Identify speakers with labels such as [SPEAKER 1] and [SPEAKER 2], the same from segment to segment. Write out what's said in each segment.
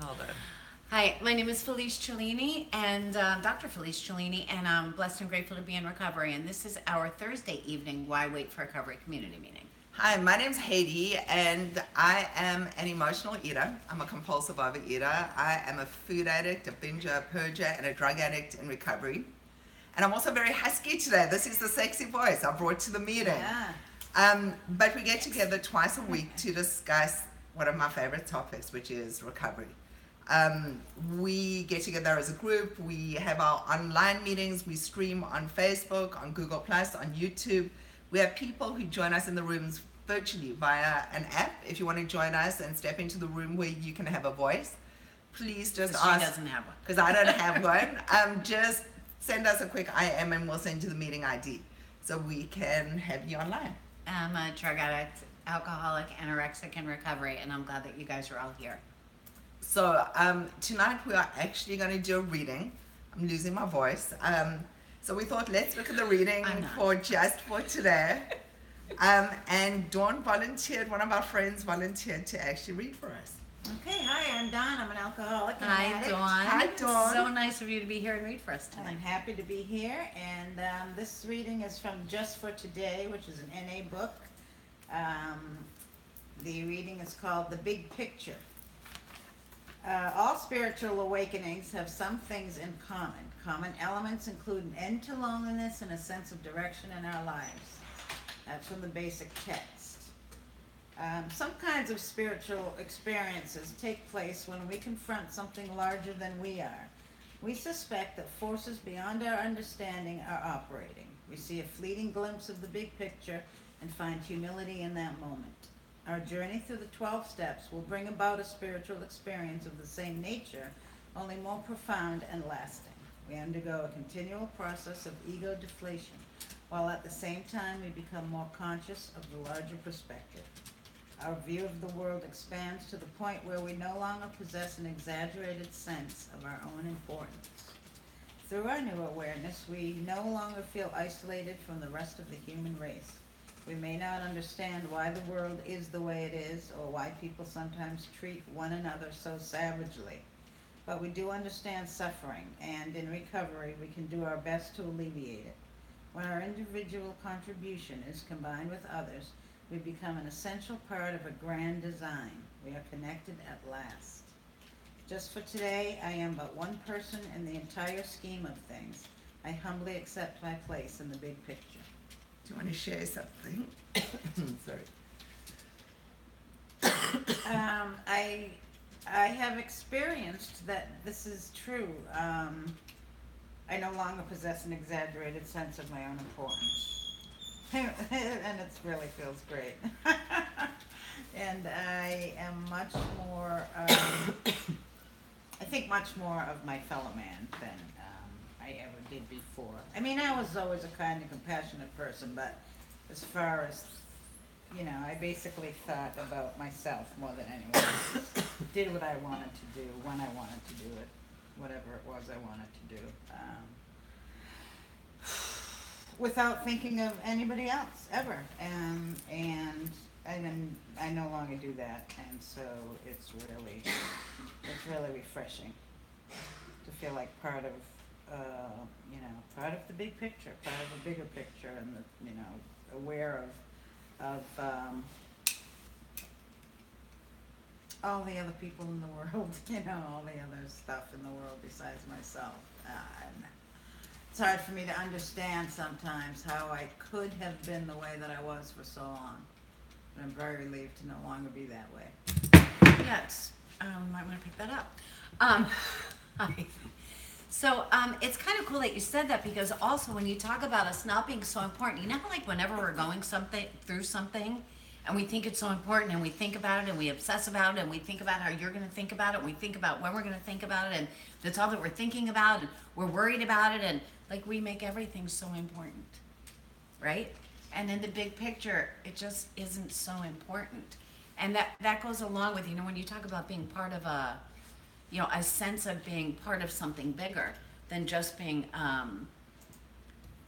[SPEAKER 1] Hold on.
[SPEAKER 2] Hi, my name is Felice Cellini, and Dr. Felice Cellini, and I'm blessed and grateful to be in recovery. And this is our Thursday evening Why Wait for Recovery community meeting.
[SPEAKER 1] Hi, my name's Haiti, and I am an emotional eater. I'm a compulsive overeater. I am a food addict, a binger, a purger, and a drug addict in recovery. And I'm also very husky today. This is the sexy voice I brought to the meeting.
[SPEAKER 2] Yeah.
[SPEAKER 1] But we get together twice a week to discuss one of my favorite topics, which is recovery. We get together as a group. We have our online meetings. We stream on Facebook, on Google Plus, on YouTube. We have people who join us in the rooms virtually via an app. If you want to join us and step into the room where you can have a voice, please just ask.
[SPEAKER 2] She doesn't have one.
[SPEAKER 1] Because I don't have one. Just send us a quick IM and we'll send you the meeting ID so we can have you online.
[SPEAKER 2] I'm a drug addict, alcoholic, anorexic in recovery, and I'm glad that you guys are all here.
[SPEAKER 1] So tonight we are actually going to do a reading. I'm losing my voice. So we thought, let's look at the reading for today. And Dawn volunteered, one of our friends volunteered to actually read for us.
[SPEAKER 3] Okay, hi, I'm Dawn. I'm an alcoholic and
[SPEAKER 2] Hi,
[SPEAKER 3] an addict.
[SPEAKER 2] Dawn.
[SPEAKER 1] Hi, Dawn.
[SPEAKER 2] So nice of you to be here and read for us tonight.
[SPEAKER 3] I'm happy to be here, and this reading is from Just for Today, which is an NA book. The reading is called The Big Picture. All spiritual awakenings have some things in common. Common elements include an end to loneliness and a sense of direction in our lives. That's from the basic text. Some kinds of spiritual experiences take place when we confront something larger than we are. We suspect that forces beyond our understanding are operating. We see a fleeting glimpse of the big picture and find humility in that moment. Our journey through the 12 steps will bring about a spiritual experience of the same nature, only more profound and lasting. We undergo a continual process of ego deflation, while at the same time we become more conscious of the larger perspective. Our view of the world expands to the point where we no longer possess an exaggerated sense of our own importance. Through our new awareness, we no longer feel isolated from the rest of the human race. We may not understand why the world is the way it is, or why people sometimes treat one another so savagely. But we do understand suffering, and in recovery we can do our best to alleviate it. When our individual contribution is combined with others, we become an essential part of a grand design. We are connected at last. Just for today, I am but one person in the entire scheme of things. I humbly accept my place in the big picture.
[SPEAKER 1] Do you want to share something? Sorry.
[SPEAKER 3] I have experienced that this is true. I no longer possess an exaggerated sense of my own importance. And it really feels great. And I am much more, I think much more of my fellow man than I ever did before. I mean, I was always a kind and compassionate person, but as far as, I basically thought about myself more than anyone else. Did what I wanted to do, when I wanted to do it, whatever it was I wanted to do. Without thinking of anybody else, ever. And I no longer do that, and so it's really refreshing to feel like part of the big picture, part of the bigger picture, and aware of all the other people in the world, all the other stuff in the world besides myself. And it's hard for me to understand sometimes how I could have been the way that I was for so long. But I'm very relieved to no longer be that way.
[SPEAKER 2] Yes, might want to pick that up. Hi. So it's kind of cool that you said that, because also when you talk about us not being so important, how like whenever we're going through something and we think it's so important and we think about it and we obsess about it and we think about how you're going to think about it and we think about when we're going to think about it and that's all that we're thinking about and we're worried about it, and like we make everything so important, right? And in the big picture, it just isn't so important. And that goes along with, when you talk about being part of a sense of being part of something bigger than just being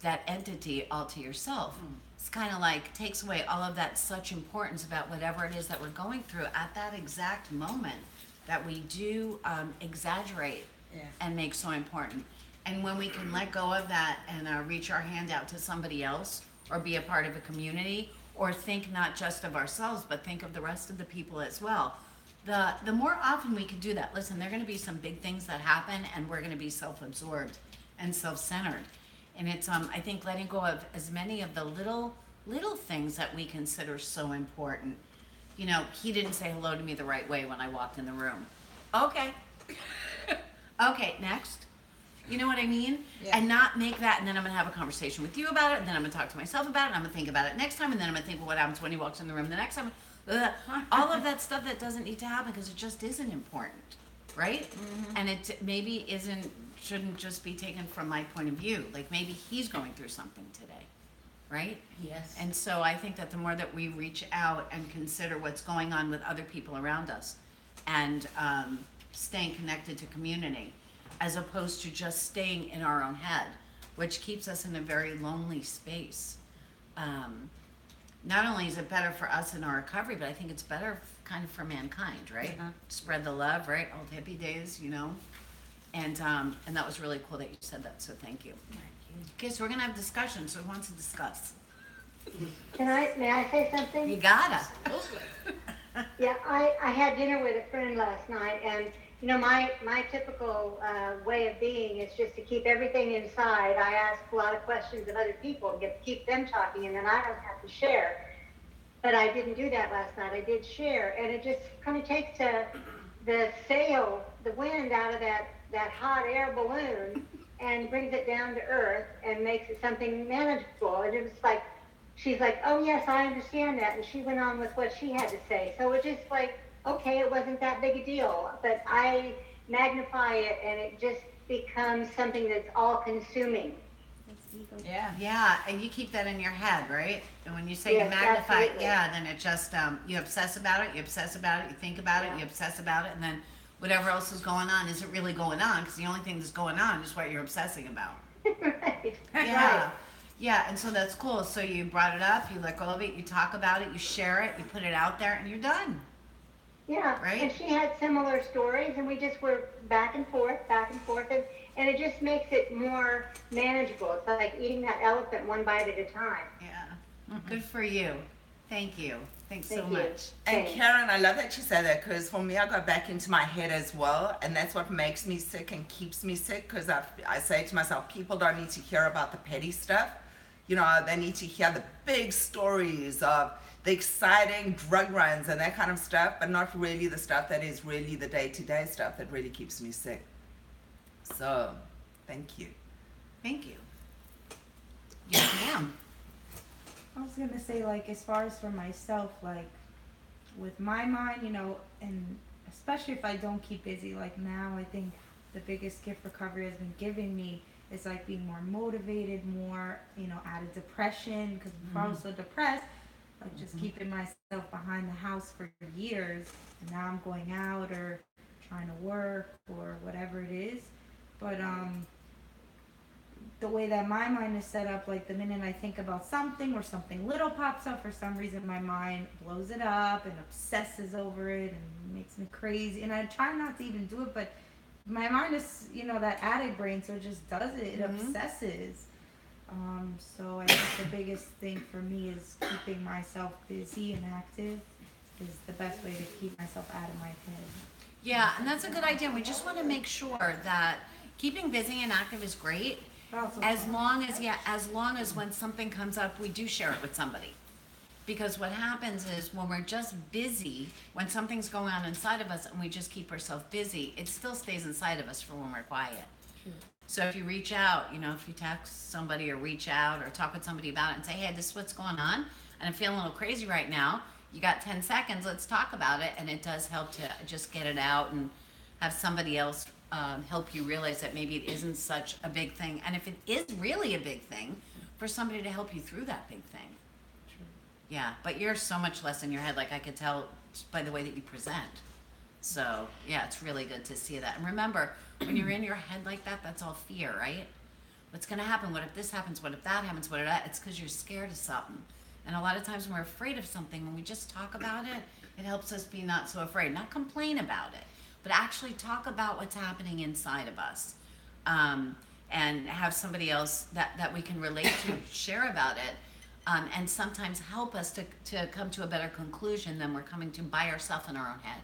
[SPEAKER 2] that entity all to yourself. It's kind of like takes away all of that such importance about whatever it is that we're going through at that exact moment. that we do exaggerate
[SPEAKER 3] Yeah.
[SPEAKER 2] and make so important. And when we can let go of that and reach our hand out to somebody else or be a part of a community or think not just of ourselves but think of the rest of the people as well, the more often we can do that. Listen, there are going to be some big things that happen and we're going to be self-absorbed and self-centered. And it's I think letting go of as many of the little things that we consider so important. You know, he didn't say hello to me the right way when I walked in the room. Okay. Okay, next. You know what I mean?
[SPEAKER 3] Yeah.
[SPEAKER 2] And not make that, and then I'm going to have a conversation with you about it, and then I'm going to talk to myself about it, and I'm going to think about it next time, and then I'm going to think, well, what happens when he walks in the room the next time? All of that stuff that doesn't need to happen because it just isn't important, right?
[SPEAKER 3] Mm-hmm.
[SPEAKER 2] And it maybe shouldn't just be taken from my point of view. Like maybe he's going through something today, right?
[SPEAKER 3] Yes.
[SPEAKER 2] And so I think that the more that we reach out and consider what's going on with other people around us and staying connected to community as opposed to just staying in our own head, which keeps us in a very lonely space. Not only is it better for us in our recovery, but I think it's better kind of for mankind, right?
[SPEAKER 3] Uh-huh.
[SPEAKER 2] Spread the love, right? Old hippie days, you know? And that was really cool that you said that, so thank you. Okay, so we're gonna have discussion, so who wants to discuss?
[SPEAKER 4] May I say something?
[SPEAKER 2] You gotta.
[SPEAKER 4] Yeah, I had dinner with a friend last night, and you know, my typical way of being is just to keep everything inside. I ask a lot of questions of other people to keep them talking, and then I don't have to share. But I didn't do that last night. I did share, and it just kind of takes the wind out of that hot air balloon and brings it down to earth and makes it something manageable. And it was like, she's like, oh yes, I understand that. And she went on with what she had to say. So it just like, okay, it wasn't that big a deal, but I magnify it and it just becomes something that's all consuming.
[SPEAKER 3] Yeah.
[SPEAKER 2] Yeah, and you keep that in your head, right? And when you say you
[SPEAKER 4] Yes,
[SPEAKER 2] magnify,
[SPEAKER 4] absolutely.
[SPEAKER 2] yeah, then it just, you obsess about it, you think about it,
[SPEAKER 4] Yeah.
[SPEAKER 2] you obsess about it, and then whatever else is going on isn't really going on, because the only thing that's going on is what you're obsessing about.
[SPEAKER 4] Right.
[SPEAKER 2] Yeah. Yeah, and so that's cool. So you brought it up, you let go of it, you talk about it, you share it, you put it out there, and you're done.
[SPEAKER 4] Yeah,
[SPEAKER 2] Right?
[SPEAKER 4] and she had similar stories, and we just were back and forth, and it just makes it more manageable. It's like eating that elephant one bite at a time.
[SPEAKER 2] Yeah. Good for you. Thank you. Thanks so
[SPEAKER 4] Thank you.
[SPEAKER 2] much.
[SPEAKER 1] And
[SPEAKER 4] Thanks.
[SPEAKER 1] Karen, I love that you say that because for me, I go back into my head as well. And that's what makes me sick and keeps me sick because I say to myself, people don't need to hear about the petty stuff. You know, they need to hear the big stories of the exciting drug runs and that kind of stuff, but not really the stuff that is really the day-to-day stuff that really keeps me sick. So, thank you.
[SPEAKER 2] Thank you. Yes, ma'am.
[SPEAKER 5] I was gonna say, like, as far as for myself, like, with my mind, you know, and especially if I don't keep busy, like now, I think the biggest gift recovery has been giving me is like being more motivated, more, you know, out of depression, because before I was so depressed, like just keeping myself behind the house for years, and now I'm going out or trying to work or whatever it is. But the way that my mind is set up, like the minute I think about something or something little pops up, for some reason my mind blows it up and obsesses over it and makes me crazy. And I try not to even do it, but my mind is, you know, that addict brain, so it just does it. It obsesses. So I think the biggest thing for me is keeping myself busy and active is the best way to keep myself out of my head.
[SPEAKER 2] Yeah, and that's a good idea. We just want to make sure that keeping busy and active is great, as long as when something comes up, we do share it with somebody. Because what happens is when we're just busy, when something's going on inside of us and we just keep ourselves busy, it still stays inside of us for when we're quiet. So if you reach out, you know, if you text somebody or reach out or talk with somebody about it and say, hey, this is what's going on, and I'm feeling a little crazy right now, you got 10 seconds, let's talk about it. And it does help to just get it out and have somebody else help you realize that maybe it isn't such a big thing. And if it is really a big thing, for somebody to help you through that big thing. Yeah, but you're so much less in your head, like I could tell just by the way that you present. So, yeah, it's really good to see that. And remember, when you're in your head like that, that's all fear, right? What's going to happen? What if this happens? What if that happens? What if that? It's because you're scared of something. And a lot of times when we're afraid of something, when we just talk about it, it helps us be not so afraid. Not complain about it, but actually talk about what's happening inside of us. And have somebody else that we can relate to share about it, and sometimes help us to come to a better conclusion than we're coming to by ourselves in our own head.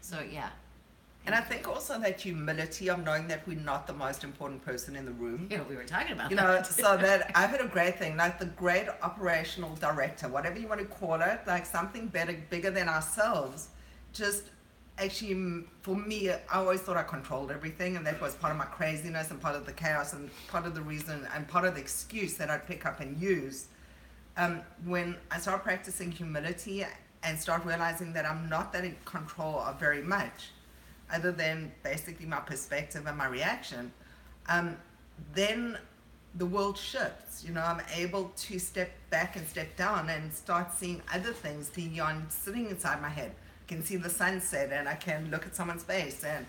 [SPEAKER 2] So yeah.
[SPEAKER 1] And I think also that humility of knowing that we're not the most important person in the room.
[SPEAKER 2] Yeah, we were talking about
[SPEAKER 1] You know, so that I've heard a great thing, like the great operational director, whatever you want to call it, like something better, bigger than ourselves. Just actually, for me, I always thought I controlled everything, and that was part of my craziness and part of the chaos and part of the reason and part of the excuse that I'd pick up and use. When I start practicing humility and start realizing that I'm not that in control of very much, other than basically my perspective and my reaction, then the world shifts. You know, I'm able to step back and step down and start seeing other things beyond sitting inside my head. I can see the sunset, and I can look at someone's face and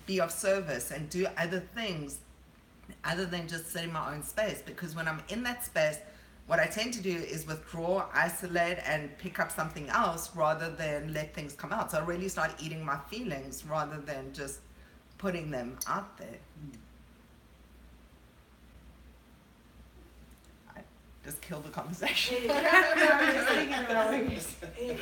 [SPEAKER 1] be of service and do other things other than just sit in my own space. Because when I'm in that space, what I tend to do is withdraw, isolate, and pick up something else rather than let things come out. So I really start eating my feelings rather than just putting them out there. I just killed the conversation.
[SPEAKER 3] I was just thinking about what you're saying.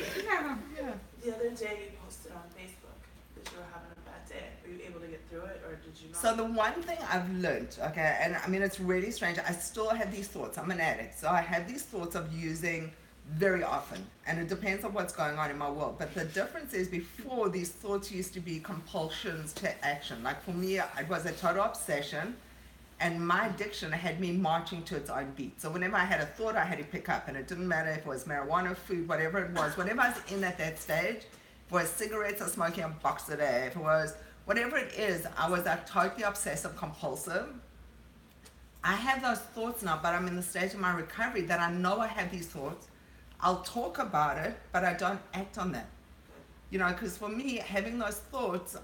[SPEAKER 6] The other day you posted on Facebook that you were having a bad day. Were you able to get through it, or did you not?
[SPEAKER 1] So the one thing I've learned, okay, and I mean, it's really strange. I still have these thoughts. I'm an addict. So I have these thoughts of using very often. And it depends on what's going on in my world. But the difference is before, these thoughts used to be compulsions to action. Like for me, it was a total obsession. And my addiction had me marching to its own beat. So whenever I had a thought, I had to pick up. And it didn't matter if it was marijuana, food, whatever it was. Whatever I was in at that stage, if it was cigarettes or smoking a box a day, if it was whatever it is, I was like totally obsessive compulsive. I have those thoughts now, but I'm in the stage of my recovery that I know I have these thoughts. I'll talk about it, but I don't act on them. You know, because for me, having those thoughts,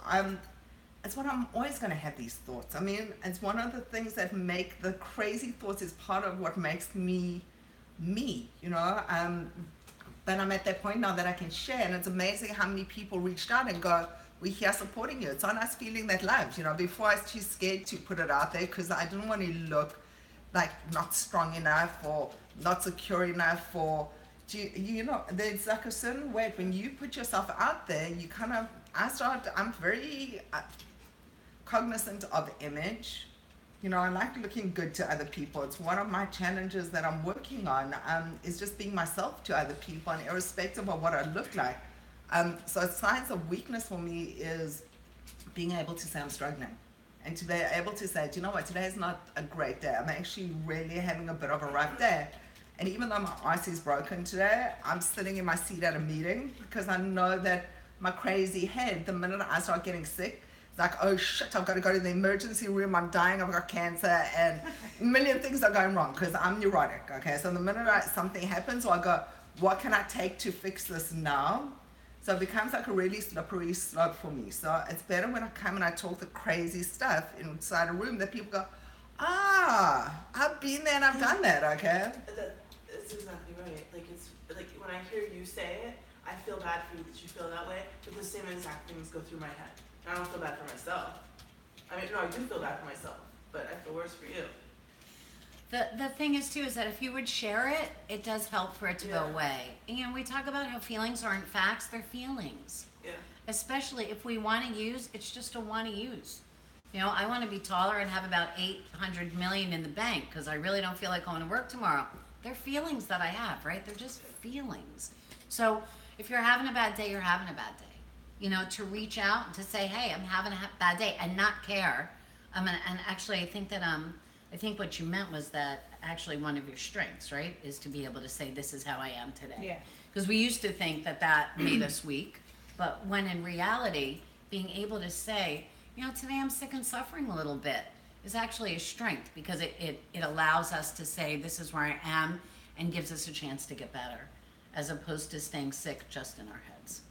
[SPEAKER 1] it's what I'm always going to have these thoughts. I mean, it's one of the things that make the crazy thoughts is part of what makes me, you know. But I'm at that point now that I can share, and it's amazing how many people reached out and go, we're here supporting you. It's on us feeling that love. You know, before I was too scared to put it out there because I didn't want to look like not strong enough or not secure enough or, you know, there's like a certain way when you put yourself out there, you kind of, I'm very cognizant of image. You know, I like looking good to other people. It's one of my challenges that I'm working on, is just being myself to other people and irrespective of what I look like. So signs of weakness for me is being able to say I'm struggling and to be able to say, do you know what, today is not a great day. I'm actually really having a bit of a rough day. And even though my ice is broken today, I'm sitting in my seat at a meeting because I know that my crazy head, the minute I start getting sick, it's like, oh shit, I've got to go to the emergency room, I'm dying, I've got cancer, and a million things are going wrong because I'm neurotic, okay? So the minute something happens, I go, what can I take to fix this now? So it becomes like a really slippery slope for me. So it's better when I come and I talk the crazy stuff inside a room that people go, I've been there and I've done that, okay?
[SPEAKER 6] That's exactly right. Like, it's like when I hear you say it, I feel bad for you that you feel that way, but the same exact things go through my head. I don't feel bad for myself. I mean, no, I do feel bad for myself, but I feel worse for you.
[SPEAKER 2] The thing is too is that if you would share it, it does help for it to go
[SPEAKER 6] Yeah.
[SPEAKER 2] away. You know, we talk about how feelings aren't facts, they're feelings.
[SPEAKER 6] Yeah.
[SPEAKER 2] Especially if we want to use, it's just a want to use. You know, I want to be taller and have about 800 million in the bank because I really don't feel like going to work tomorrow. They're feelings that I have, right? They're just feelings. So if you're having a bad day, you're having a bad day. You know, to reach out and to say, hey, I'm having a bad day and not care. And actually, I think that I think what you meant was that actually one of your strengths, right, is to be able to say, this is how I am today.
[SPEAKER 3] Yeah.
[SPEAKER 2] Because we used to think that that made us weak, but when in reality, being able to say, you know, today I'm sick and suffering a little bit is actually a strength because it allows us to say, this is where I am and gives us a chance to get better as opposed to staying sick just in our heads.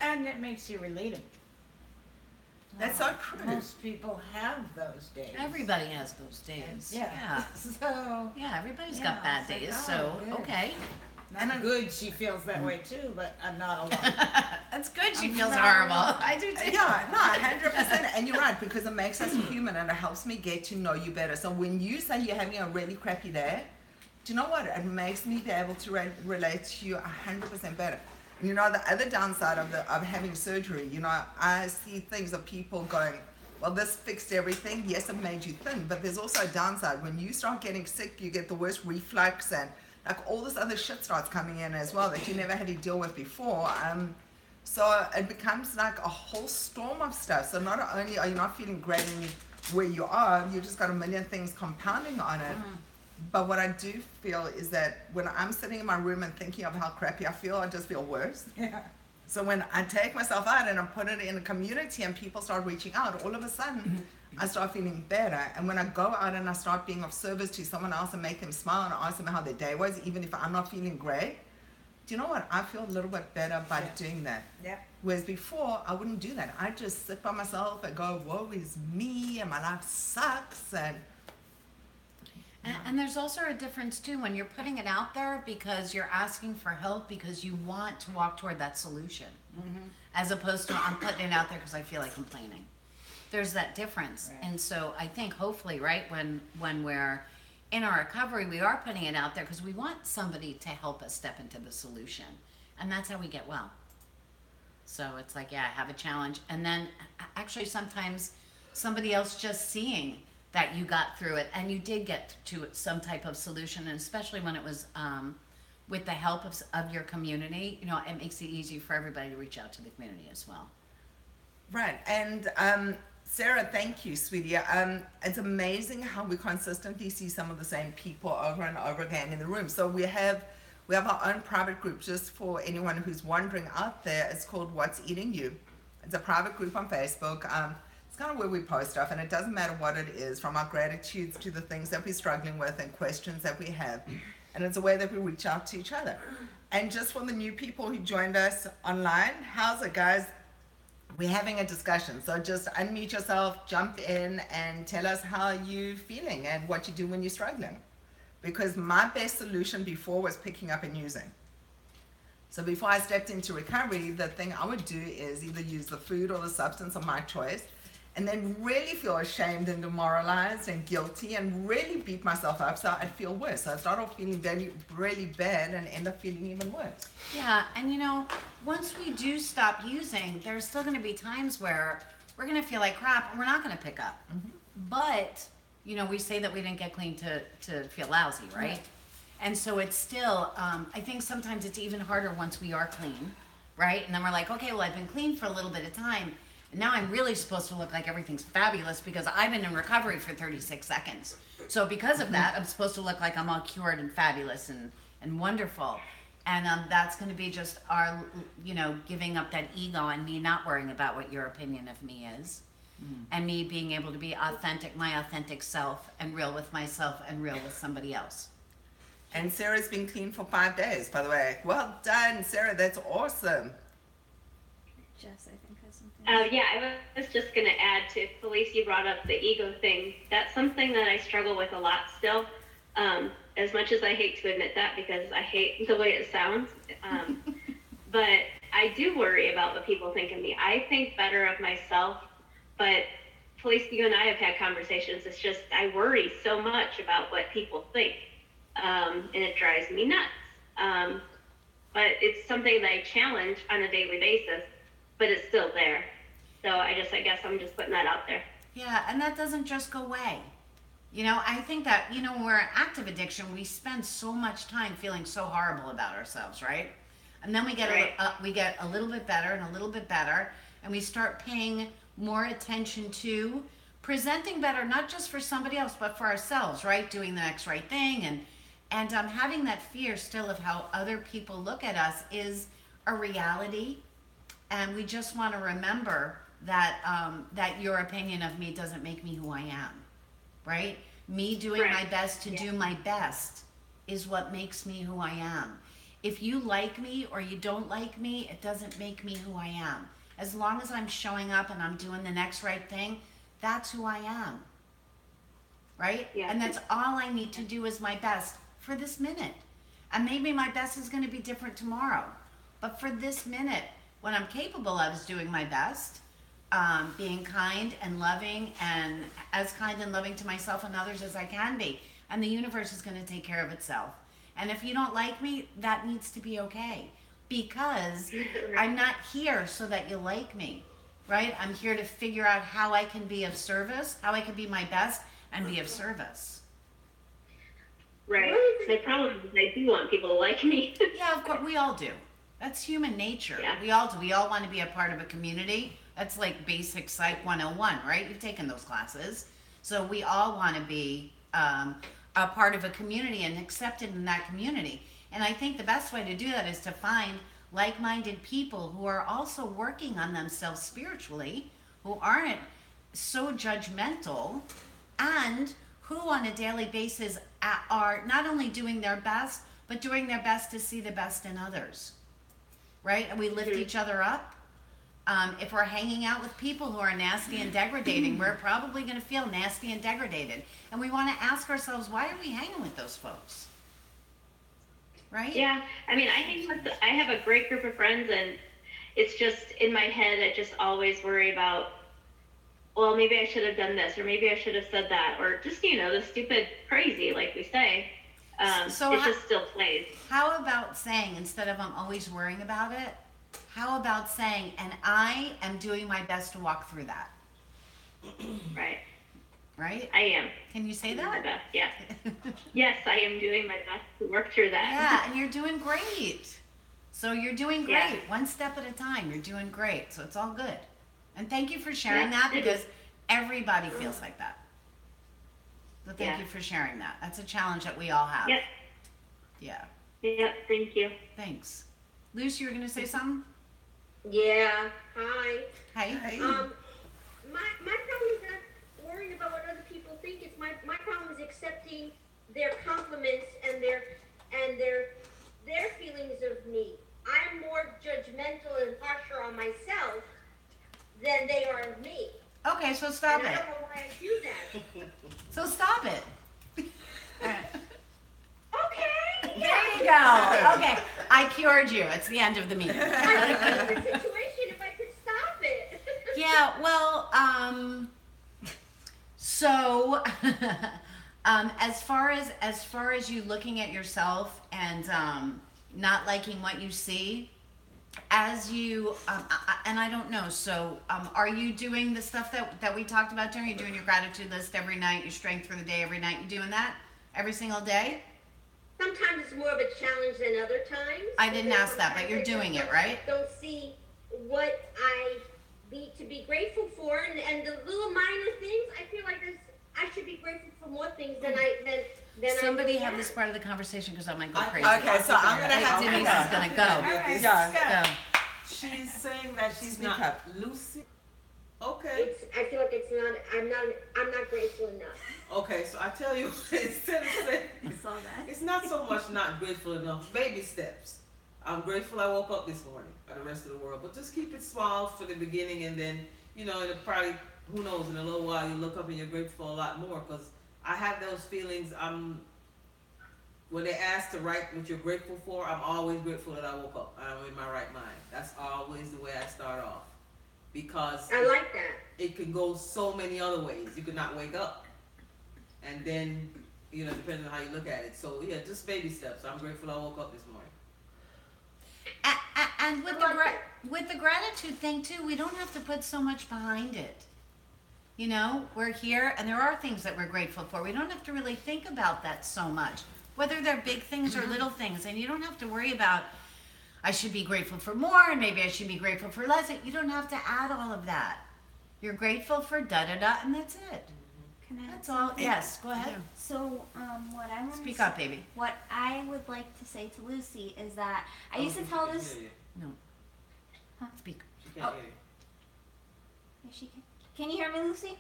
[SPEAKER 3] And it makes you relatable.
[SPEAKER 1] That's so true.
[SPEAKER 3] Most people have those days.
[SPEAKER 2] Everybody has those days.
[SPEAKER 3] Yeah.
[SPEAKER 2] Yeah.
[SPEAKER 3] So,
[SPEAKER 2] Yeah, everybody's
[SPEAKER 3] Yeah,
[SPEAKER 2] got bad
[SPEAKER 3] it's like,
[SPEAKER 2] days,
[SPEAKER 3] oh,
[SPEAKER 2] so,
[SPEAKER 3] good.
[SPEAKER 2] okay.
[SPEAKER 1] And
[SPEAKER 3] Not good she feels that way too, but not a lot.
[SPEAKER 2] That's good. She
[SPEAKER 3] I'm
[SPEAKER 2] feels
[SPEAKER 3] sorry.
[SPEAKER 2] horrible. I do too.
[SPEAKER 1] Yeah, no, 100%. And you're right, because it makes us human and it helps me get to know you better. So when you say you're having a really crappy day, do you know what? It makes me be able to relate to you 100% better. You know, the other downside of having surgery, you know, I see things of people going, well, this fixed everything. Yes, it made you thin, but there's also a downside. When you start getting sick, you get the worst reflux and like all this other shit starts coming in as well that you never had to deal with before. So it becomes like a whole storm of stuff. So not only are you not feeling great in where you are, you just got a million things compounding on it. But what I do feel is that when I'm sitting in my room and thinking of how crappy I feel, I just feel worse.
[SPEAKER 3] Yeah.
[SPEAKER 1] So when I take myself out and I put it in a community and people start reaching out, all of a sudden I start feeling better. And when I go out and I start being of service to someone else and make them smile and ask them how their day was, even if I'm not feeling great, do you know what? I feel a little bit better by doing that.
[SPEAKER 3] Yeah.
[SPEAKER 1] Whereas before, I wouldn't do that. I'd just sit by myself and go, woe is me and my life sucks.
[SPEAKER 2] And there's also a difference too when you're putting it out there because you're asking for help because you want to walk toward that solution, as opposed to I'm putting it out there because I feel like complaining. There's that difference,
[SPEAKER 3] Right.
[SPEAKER 2] and so I think hopefully, right, when we're in our recovery, we are putting it out there because we want somebody to help us step into the solution, and that's how we get well. So it's like, yeah, have a challenge, and then actually sometimes somebody else just seeing that you got through it and you did get to some type of solution, and especially when it was with the help of your community, you know, it makes it easy for everybody to reach out to the community as well.
[SPEAKER 1] Right. And Sarah, thank you, sweetie. It's amazing how we consistently see some of the same people over and over again in the room. So we have our own private group, just for anyone who's wondering out there. It's called What's Eating You. It's a private group on Facebook. It's kind of where we post stuff, and it doesn't matter what it is, from our gratitudes to the things that we're struggling with and questions that we have. And it's a way that we reach out to each other. And just for the new people who joined us online, how's it, guys? We're having a discussion. So just unmute yourself, jump in, and tell us how you're feeling and what you do when you're struggling. Because my best solution before was picking up and using. So before I stepped into recovery, the thing I would do is either use the food or the substance of my choice, and then really feel ashamed and demoralized and guilty and really beat myself up so I'd feel worse. So I start off feeling really bad and end up feeling even worse.
[SPEAKER 2] Yeah, and you know, once we do stop using, there's still going to be times where we're going to feel like crap and we're not going to pick up. But, you know, we say that we didn't get clean to feel lousy, right? And so it's still, I think sometimes it's even harder once we are clean, right? And then we're like, okay, well, I've been clean for a little bit of time. And now I'm really supposed to look like everything's fabulous because I've been in recovery for 36 seconds. So because of that, I'm supposed to look like I'm all cured and fabulous and wonderful. And that's going to be just our, you know, giving up that ego and me not worrying about what your opinion of me is. And me being able to be authentic, my authentic self, and real with myself and real with somebody else.
[SPEAKER 1] And Sarah's been clean for 5 days, by the way. Well done, Sarah. That's awesome.
[SPEAKER 7] Jess, I think, has something.
[SPEAKER 8] Yeah, I was just going to add to Felice, you brought up the ego thing. That's something that I struggle with a lot still, as much as I hate to admit that because I hate the way it sounds. But I do worry about what people think of me. I think better of myself, but Felice, you and I have had conversations. It's just I worry so much about what people think, and it drives me nuts. But it's something that I challenge on a daily basis. But it's still there. So I guess I'm just putting that out there.
[SPEAKER 2] Yeah, and that doesn't just go away. You know, I think that, you know, when we're in active addiction, we spend so much time feeling so horrible about ourselves, right? And then we get we get a little bit better and a little bit better, and we start paying more attention to presenting better, not just for somebody else, but for ourselves, right? Doing the next right thing, and having that fear still of how other people look at us is a reality. And we just want to remember that that your opinion of me doesn't make me who I am, right? Me doing my best to do my best is what makes me who I am. If you like me or you don't like me, it doesn't make me who I am. As long as I'm showing up and I'm doing the next right thing, that's who I am, right?
[SPEAKER 8] Yeah.
[SPEAKER 2] And that's all I need to do is my best for this minute. And maybe my best is going to be different tomorrow. But for this minute, what I'm capable of is doing my best, being kind and loving, and as kind and loving to myself and others as I can be. And the universe is going to take care of itself. And if you don't like me, that needs to be okay. Because I'm not here so that you like me, right? I'm here to figure out how I can be of service, how I can be my best and be of service.
[SPEAKER 8] Right. The problem is I do want people to like me.
[SPEAKER 2] Yeah, of course, we all do. That's human nature.
[SPEAKER 8] Yeah.
[SPEAKER 2] We all do. We all want to be a part of a community. That's like basic Psych 101, right? You've taken those classes. So we all want to be a part of a community and accepted in that community. And I think the best way to do that is to find like-minded people who are also working on themselves spiritually, who aren't so judgmental, and who on a daily basis are not only doing their best, but doing their best to see the best in others, right? And we lift each other up. If we're hanging out with people who are nasty and degrading, we're probably going to feel nasty and degraded. And we want to ask ourselves, why are we hanging with those folks? Right?
[SPEAKER 8] Yeah, I mean, I have a great group of friends, and it's just in my head, I just always worry about, well, maybe I should have done this, or maybe I should have said that, or just, the stupid crazy, like we say.
[SPEAKER 2] So
[SPEAKER 8] it just still plays.
[SPEAKER 2] How about saying, instead of I'm always worrying about it, how about saying, and I am doing my best to walk through that?
[SPEAKER 8] Right.
[SPEAKER 2] Right?
[SPEAKER 8] I am.
[SPEAKER 2] Can you say
[SPEAKER 8] Doing my
[SPEAKER 2] that?
[SPEAKER 8] best, yeah. Yes, I am doing my best to work through that.
[SPEAKER 2] Yeah, and you're doing great. So you're doing great.
[SPEAKER 8] Yeah.
[SPEAKER 2] One step at a time. You're doing great. So it's all good. And thank you for sharing
[SPEAKER 8] Yeah,
[SPEAKER 2] that,
[SPEAKER 8] it
[SPEAKER 2] because
[SPEAKER 8] is.
[SPEAKER 2] everybody feels like that. So thank
[SPEAKER 8] Yeah.
[SPEAKER 2] you for sharing that. That's a challenge that we all have.
[SPEAKER 8] Yep.
[SPEAKER 2] Yeah.
[SPEAKER 8] Yep, thank you.
[SPEAKER 2] Thanks. Lucy, you were going to say something?
[SPEAKER 9] Yeah, hi.
[SPEAKER 2] Hey.
[SPEAKER 9] My problem is not worrying about what other people think. It's my problem is accepting their compliments and their feelings of me. I'm more judgmental and harsher on myself than they are of me.
[SPEAKER 2] Okay, so stop
[SPEAKER 9] And I
[SPEAKER 2] it.
[SPEAKER 9] don't know why I do that.
[SPEAKER 2] So stop it.
[SPEAKER 9] Okay.
[SPEAKER 2] There you go. Okay, I cured you. It's the end of the meeting.
[SPEAKER 9] I would be in the situation if I could stop it.
[SPEAKER 2] Yeah, well, so as far as you looking at yourself and not liking what you see, as you and I don't know, so are you doing the stuff that we talked about doing? Are you doing your gratitude list every night, your strength for the day every night? You doing that every single day?
[SPEAKER 9] Sometimes it's more of a challenge than other times.
[SPEAKER 2] I didn't ask that, but you're doing it, right?
[SPEAKER 9] Don't see what I need to be grateful for, and the little minor things. I feel like I should be grateful for more things than
[SPEAKER 2] Somebody
[SPEAKER 9] I
[SPEAKER 2] have
[SPEAKER 9] am.
[SPEAKER 2] this part of the conversation, because I might go crazy.
[SPEAKER 1] Okay, so I'm going to have to
[SPEAKER 2] Denise is gonna go.
[SPEAKER 3] Alright,
[SPEAKER 1] Yeah.
[SPEAKER 2] Go.
[SPEAKER 10] She's saying that she's
[SPEAKER 1] Speak
[SPEAKER 10] not
[SPEAKER 1] up.
[SPEAKER 10] Lucy. Okay.
[SPEAKER 9] I feel like it's not. I'm not grateful enough.
[SPEAKER 10] Okay, so I tell you, instead of saying,
[SPEAKER 7] I saw that.
[SPEAKER 10] it's not so much not grateful enough. Baby steps. I'm grateful I woke up this morning for the rest of the world, but just keep it small for the beginning, and then it'll probably, who knows, in a little while you look up and you're grateful a lot more. Because I have those feelings. When they ask to write what you're grateful for, I'm always grateful that I woke up. I'm in my right mind. That's always the way I start off, because
[SPEAKER 9] I like that.
[SPEAKER 10] it can go so many other ways. You could not wake up. And then, depending on how you look at it. So, yeah, just baby steps. I'm grateful I woke up this morning.
[SPEAKER 2] And with the gratitude thing too, we don't have to put so much behind it. We're here, and there are things that we're grateful for. We don't have to really think about that so much, whether they're big things or little things. And you don't have to worry about, I should be grateful for more, and maybe I should be grateful for less. You don't have to add all of that. You're grateful for da-da-da, and that's it.
[SPEAKER 7] Can I add
[SPEAKER 2] That's all.
[SPEAKER 7] something?
[SPEAKER 2] Yes, go ahead.
[SPEAKER 7] So, what I want
[SPEAKER 2] Speak
[SPEAKER 7] to
[SPEAKER 2] up, baby.
[SPEAKER 7] what I would like to say to Lucy is that I used to tell this.
[SPEAKER 2] Speak.
[SPEAKER 10] She can't hear you.
[SPEAKER 7] Yeah, she can you hear me, Lucy?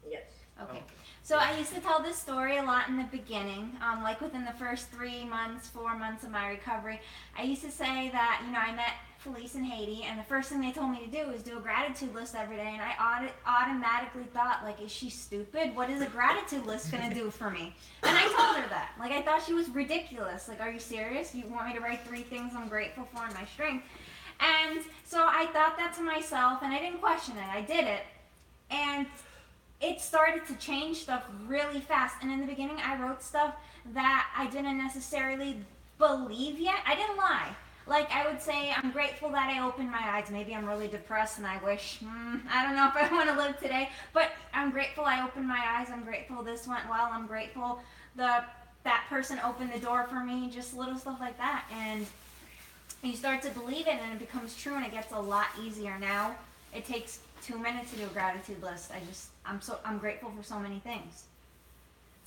[SPEAKER 9] Yes.
[SPEAKER 7] Okay. So I used to tell this story a lot in the beginning, like within the first 3 months, 4 months of my recovery. I used to say that, I met Felice in Haiti, and the first thing they told me to do was do a gratitude list every day, and I automatically thought, like, is she stupid? What is a gratitude list going to do for me? And I told her that. Like, I thought she was ridiculous. Like, are you serious? You want me to write 3 things I'm grateful for in my strength? And so I thought that to myself, and I didn't question it. I did it. And it started to change stuff really fast. And in the beginning, I wrote stuff that I didn't necessarily believe yet. I didn't lie. Like, I would say, I'm grateful that I opened my eyes. Maybe I'm really depressed and I wish, I don't know if I want to live today. But I'm grateful I opened my eyes. I'm grateful this went well. I'm grateful that person opened the door for me. Just little stuff like that. And you start to believe it, and it becomes true, and it gets a lot easier now. It takes 2 minutes to do a gratitude list. I'm grateful for so many things.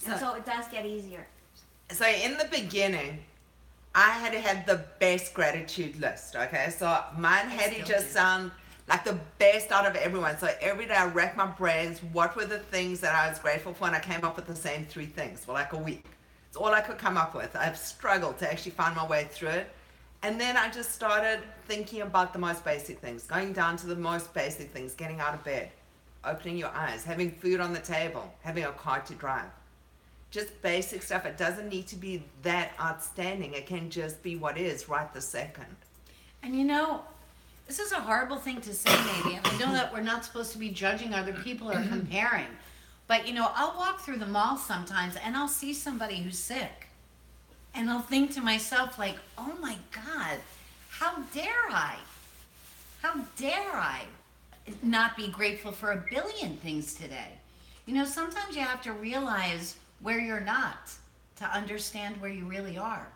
[SPEAKER 7] And so it does get easier.
[SPEAKER 1] So in the beginning, I had to have the best gratitude list, okay? So mine had to just sound like the best out of everyone. So every day I racked my brains, what were the things that I was grateful for, and I came up with the same 3 things for like a week. It's all I could come up with. I've struggled to actually find my way through it. And then I just started thinking about the most basic things, going down to the most basic things, getting out of bed, opening your eyes, having food on the table, having a car to drive. Just basic stuff. It doesn't need to be that outstanding. It can just be what is right this second.
[SPEAKER 2] And this is a horrible thing to say maybe, and I know that we're not supposed to be judging other people or comparing, but I'll walk through the mall sometimes and I'll see somebody who's sick. And I'll think to myself, like, oh my God, how dare I? How dare I not be grateful for a billion things today? Sometimes you have to realize where you're not to understand where you really are.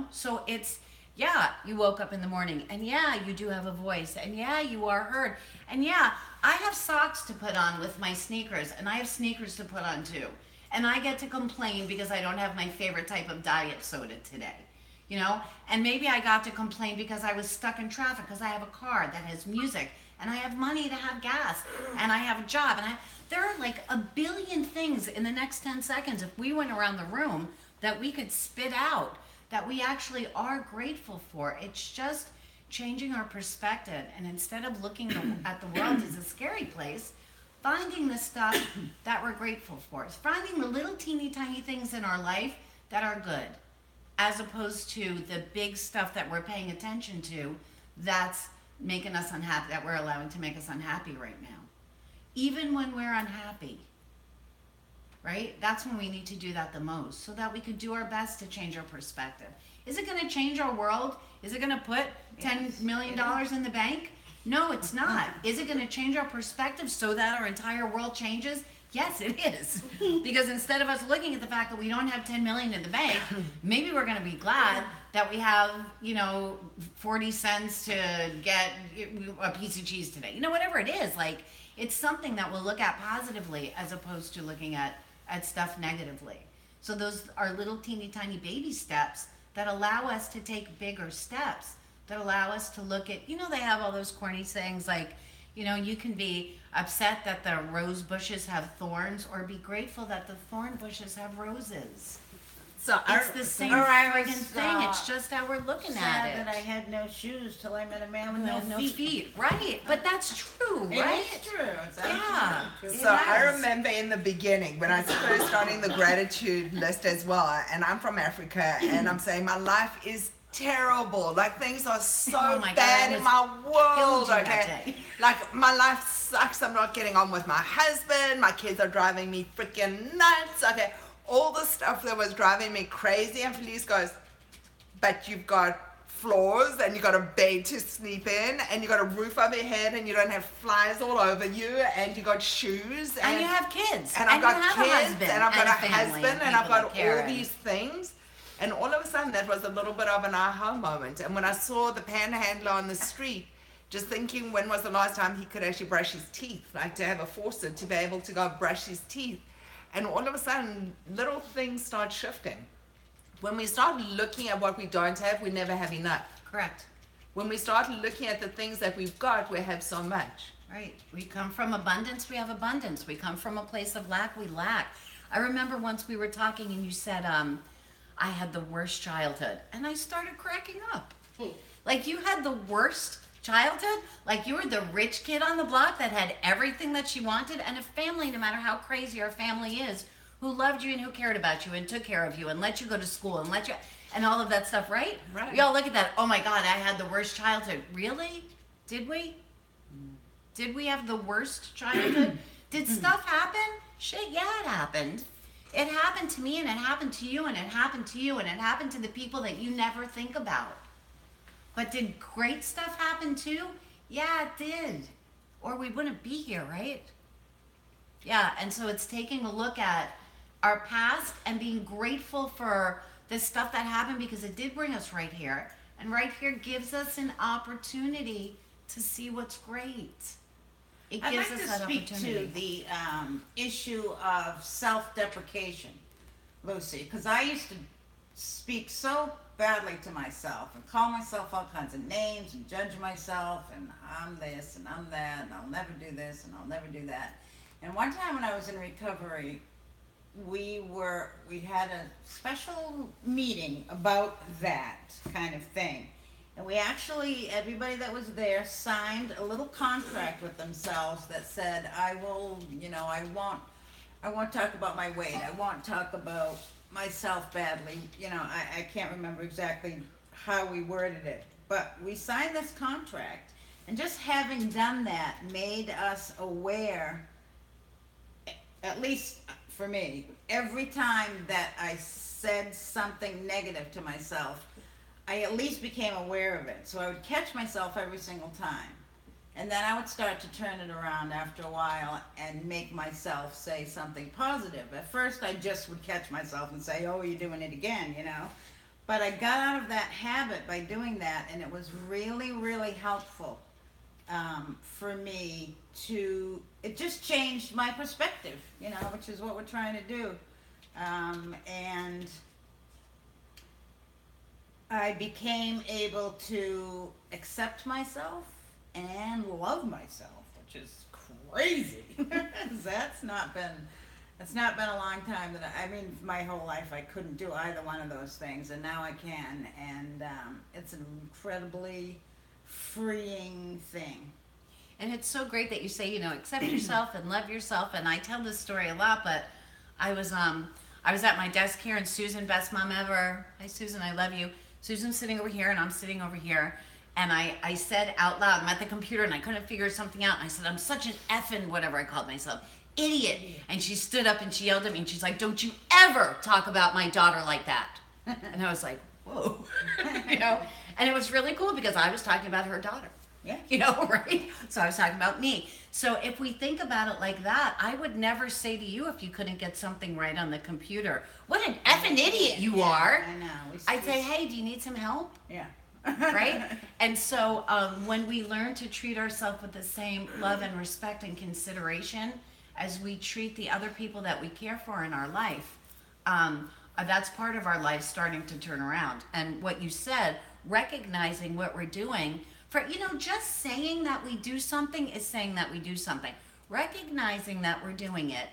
[SPEAKER 2] So it's, yeah, you woke up in the morning, and yeah, you do have a voice, and yeah, you are heard. And yeah, I have socks to put on with my sneakers, and I have sneakers to put on too. And I get to complain because I don't have my favorite type of diet soda today, And maybe I got to complain because I was stuck in traffic because I have a car that has music, and I have money to have gas, and I have a job, and there are like a billion things in the next 10 seconds if we went around the room that we could spit out that we actually are grateful for. It's just changing our perspective, and instead of looking at the world as a scary place, finding the stuff that we're grateful for. It's finding the little teeny tiny things in our life that are good, as opposed to the big stuff that we're paying attention to that's making us unhappy, that we're allowing to make us unhappy right now. Even when we're unhappy, right? That's when we need to do that the most, so that we could do our best to change our perspective. Is it going to change our world? Is it going to put $10 million in the bank? No, it's not. Is it going to change our perspective so that our entire world changes? Yes, it is. Because instead of us looking at the fact that we don't have 10 million in the bank, maybe we're going to be glad that we have, 40 cents to get a piece of cheese today. Whatever it is, like, it's something that we'll look at positively as opposed to looking at stuff negatively. So those are little teeny tiny baby steps that allow us to take bigger steps, that allow us to look at, they have all those corny sayings like, you can be upset that the rose bushes have thorns, or be grateful that the thorn bushes have roses.
[SPEAKER 1] So
[SPEAKER 2] It's the same friggin' thing. It's just how we're looking
[SPEAKER 3] Sad
[SPEAKER 2] at it.
[SPEAKER 3] that I had no shoes till I met a man with
[SPEAKER 2] No feet. Right. But that's true, right?
[SPEAKER 3] It is true. It's
[SPEAKER 2] Yeah.
[SPEAKER 3] absolutely true.
[SPEAKER 1] So I remember in the beginning when I was first starting the gratitude list as well, and I'm from Africa, and I'm saying my life is terrible. Like, things are so
[SPEAKER 2] Oh my God,
[SPEAKER 1] bad
[SPEAKER 2] I
[SPEAKER 1] in my world,
[SPEAKER 2] killed you that
[SPEAKER 1] okay?
[SPEAKER 2] day.
[SPEAKER 1] Like, my life sucks. I'm not getting on with my husband. My kids are driving me freaking nuts, okay? All the stuff that was driving me crazy. And Felice goes, but you've got floors, and you got a bed to sleep in, and you got a roof over your head, and you don't have flies all over you, and you got shoes,
[SPEAKER 2] And you have kids.
[SPEAKER 1] and I've got
[SPEAKER 2] you have a
[SPEAKER 1] kids,
[SPEAKER 2] husband
[SPEAKER 1] and I've got a
[SPEAKER 2] family
[SPEAKER 1] husband, and I've
[SPEAKER 2] people that
[SPEAKER 1] got
[SPEAKER 2] care.
[SPEAKER 1] all these things. And all of a sudden, that was a little bit of an aha moment. And when I saw the panhandler on the street, just thinking, when was the last time he could actually brush his teeth? Like, to have a faucet to be able to go brush his teeth. And all of a sudden, little things start shifting. When we start looking at what we don't have, we never have enough.
[SPEAKER 2] Correct.
[SPEAKER 1] When we start looking at the things that we've got, we have so much.
[SPEAKER 2] Right. We come from abundance, we have abundance. We come from a place of lack, we lack. I remember once we were talking and you said, I had the worst childhood. And I started cracking up. Like you had the worst childhood? Like you were the rich kid on the block that had everything that she wanted, and a family, no matter how crazy our family is, who loved you and who cared about you and took care of you and let you go to school and let you, and all of that stuff, right?
[SPEAKER 3] Right.
[SPEAKER 2] We all look at that, oh my God, I had the worst childhood. Really? Did we? Did we have the worst childhood? Did stuff happen? Shit, yeah, it happened. It happened to me, and it happened to you, and it happened to you, and it happened to the people that you never think about. But did great stuff happen too? Yeah, it did. Or we wouldn't be here, right? Yeah, and so it's taking a look at our past and being grateful for the stuff that happened because it did bring us right here. And right here gives us an opportunity to see what's great. It
[SPEAKER 3] I'd
[SPEAKER 2] gives
[SPEAKER 3] like
[SPEAKER 2] us
[SPEAKER 3] to
[SPEAKER 2] that
[SPEAKER 3] speak
[SPEAKER 2] opportunity.
[SPEAKER 3] to the issue of self-deprecation, Lucy, because I used to speak so badly to myself and call myself all kinds of names and judge myself and I'm this and I'm that and I'll never do this and I'll never do that. And one time when I was in recovery, we had a special meeting about that kind of thing. And we actually, everybody that was there signed a little contract with themselves that said, I won't talk about my weight. I won't talk about myself badly. I can't remember exactly how we worded it. But we signed this contract, and just having done that made us aware, at least for me, every time that I said something negative to myself, I at least became aware of it. So I would catch myself every single time. And then I would start to turn it around after a while and make myself say something positive. At first I just would catch myself and say, oh, you're doing it again, But I got out of that habit by doing that, and it was really, really helpful for me it just changed my perspective, which is what we're trying to do. And I became able to accept myself and love myself, which is crazy. That's not been a long time my whole life I couldn't do either one of those things, and now I can, and it's an incredibly freeing thing.
[SPEAKER 2] And it's so great that you say, accept yourself and love yourself. And I tell this story a lot, but I was at my desk here, and Susan, best mom ever. Hi, Susan, I love you. Susan's sitting over here, and I'm sitting over here. And I said out loud, I'm at the computer, and I couldn't figure something out. And I said, I'm such an effing, whatever I called myself, idiot. And she stood up and she yelled at me, and she's like, don't you ever talk about my daughter like that. And I was like, whoa. And it was really cool because I was talking about her daughter.
[SPEAKER 3] Yeah.
[SPEAKER 2] Right? So I was talking about me. So if we think about it like that, I would never say to you if you couldn't get something right on the computer, what an effing idiot you are.
[SPEAKER 3] I know.
[SPEAKER 2] I'd say, hey, do you need some help?
[SPEAKER 3] Yeah.
[SPEAKER 2] Right? And so when we learn to treat ourselves with the same love and respect and consideration as we treat the other people that we care for in our life, that's part of our life starting to turn around. And what you said, recognizing what we're doing, for just saying that we do something is saying that we do something. Recognizing that we're doing it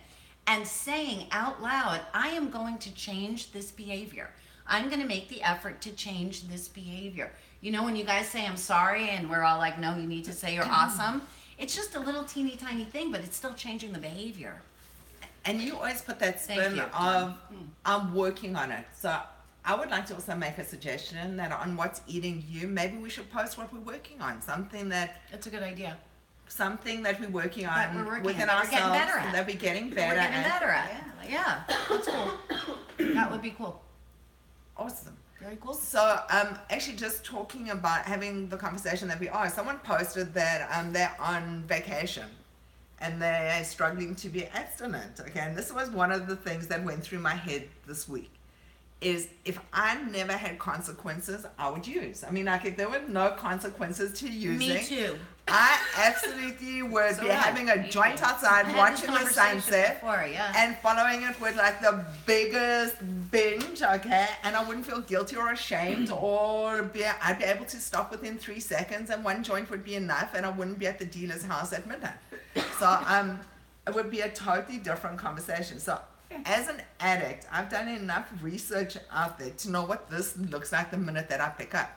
[SPEAKER 2] and saying out loud, I am going to change this behavior. I'm going to make the effort to change this behavior. When you guys say I'm sorry and we're all like, no, you need to say you're awesome. It's just a little teeny tiny thing, but it's still changing the behavior.
[SPEAKER 1] And you always put that
[SPEAKER 2] Thank
[SPEAKER 1] spin
[SPEAKER 2] you.
[SPEAKER 1] of, I'm working on it. So I would like to also make a suggestion that on what's eating you, maybe we should post what we're working on. Something that
[SPEAKER 2] That's a good idea.
[SPEAKER 1] we're working
[SPEAKER 2] That
[SPEAKER 1] on
[SPEAKER 2] we're working
[SPEAKER 1] within
[SPEAKER 2] at. We're getting
[SPEAKER 1] ourselves,
[SPEAKER 2] better at.
[SPEAKER 1] that we're getting better
[SPEAKER 2] We're getting
[SPEAKER 1] at.
[SPEAKER 2] better at. Yeah, that's cool. That would be cool.
[SPEAKER 1] Awesome.
[SPEAKER 2] Very cool.
[SPEAKER 1] So, actually, just talking about having the conversation that we are, someone posted that they're on vacation and they're struggling to be abstinent. Okay, and this was one of the things that went through my head this week. is if I never had consequences, I would use. I mean, like if there were no consequences to using,
[SPEAKER 2] Me too.
[SPEAKER 1] I absolutely would
[SPEAKER 2] So
[SPEAKER 1] be
[SPEAKER 2] would I.
[SPEAKER 1] having a joint
[SPEAKER 2] I
[SPEAKER 1] outside,
[SPEAKER 2] had
[SPEAKER 1] watching
[SPEAKER 2] this
[SPEAKER 1] the
[SPEAKER 2] conversation
[SPEAKER 1] sunset,
[SPEAKER 2] before, yeah.
[SPEAKER 1] and following it with like the biggest binge, okay? And I wouldn't feel guilty or ashamed, or I'd be able to stop within 3 seconds, and one joint would be enough, and I wouldn't be at the dealer's house at midnight. So it would be a totally different conversation. So as an addict, I've done enough research out there to know what this looks like the minute that I pick up.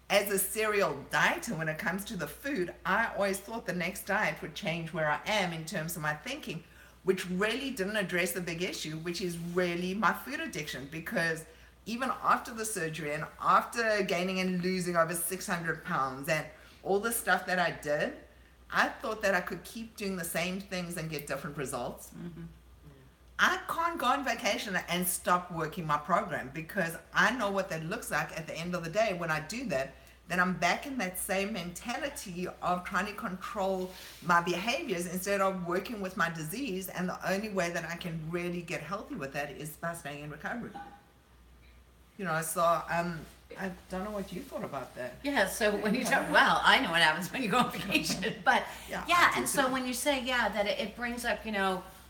[SPEAKER 1] As a serial dieter, when it comes to the food, I always thought the next diet would change where I am in terms of my thinking, which really didn't address the big issue, which is really my food addiction. Because even after the surgery and after gaining and losing over 600 pounds and all the stuff that I did, I thought that I could keep doing the same things and get different results.
[SPEAKER 2] Mm-hmm.
[SPEAKER 1] I can't go on vacation and stop working my program, because I know what that looks like at the end of the day. When I do that, then I'm back in that same mentality of trying to control my behaviors instead of working with my disease. And the only way that I can really get healthy with that is by staying in recovery. You know, so I don't know what you thought about that.
[SPEAKER 2] Yeah, so when you talk, well, I know what happens when you go on vacation, but yeah, and so when you say, that it brings up,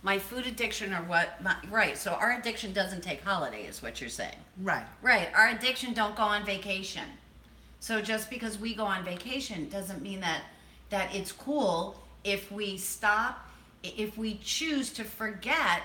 [SPEAKER 2] my food addiction or what, right, so our addiction doesn't take holiday is what you're saying.
[SPEAKER 1] Right.
[SPEAKER 2] Right, our addiction don't go on vacation. So just because we go on vacation doesn't mean that it's cool if we stop, if we choose to forget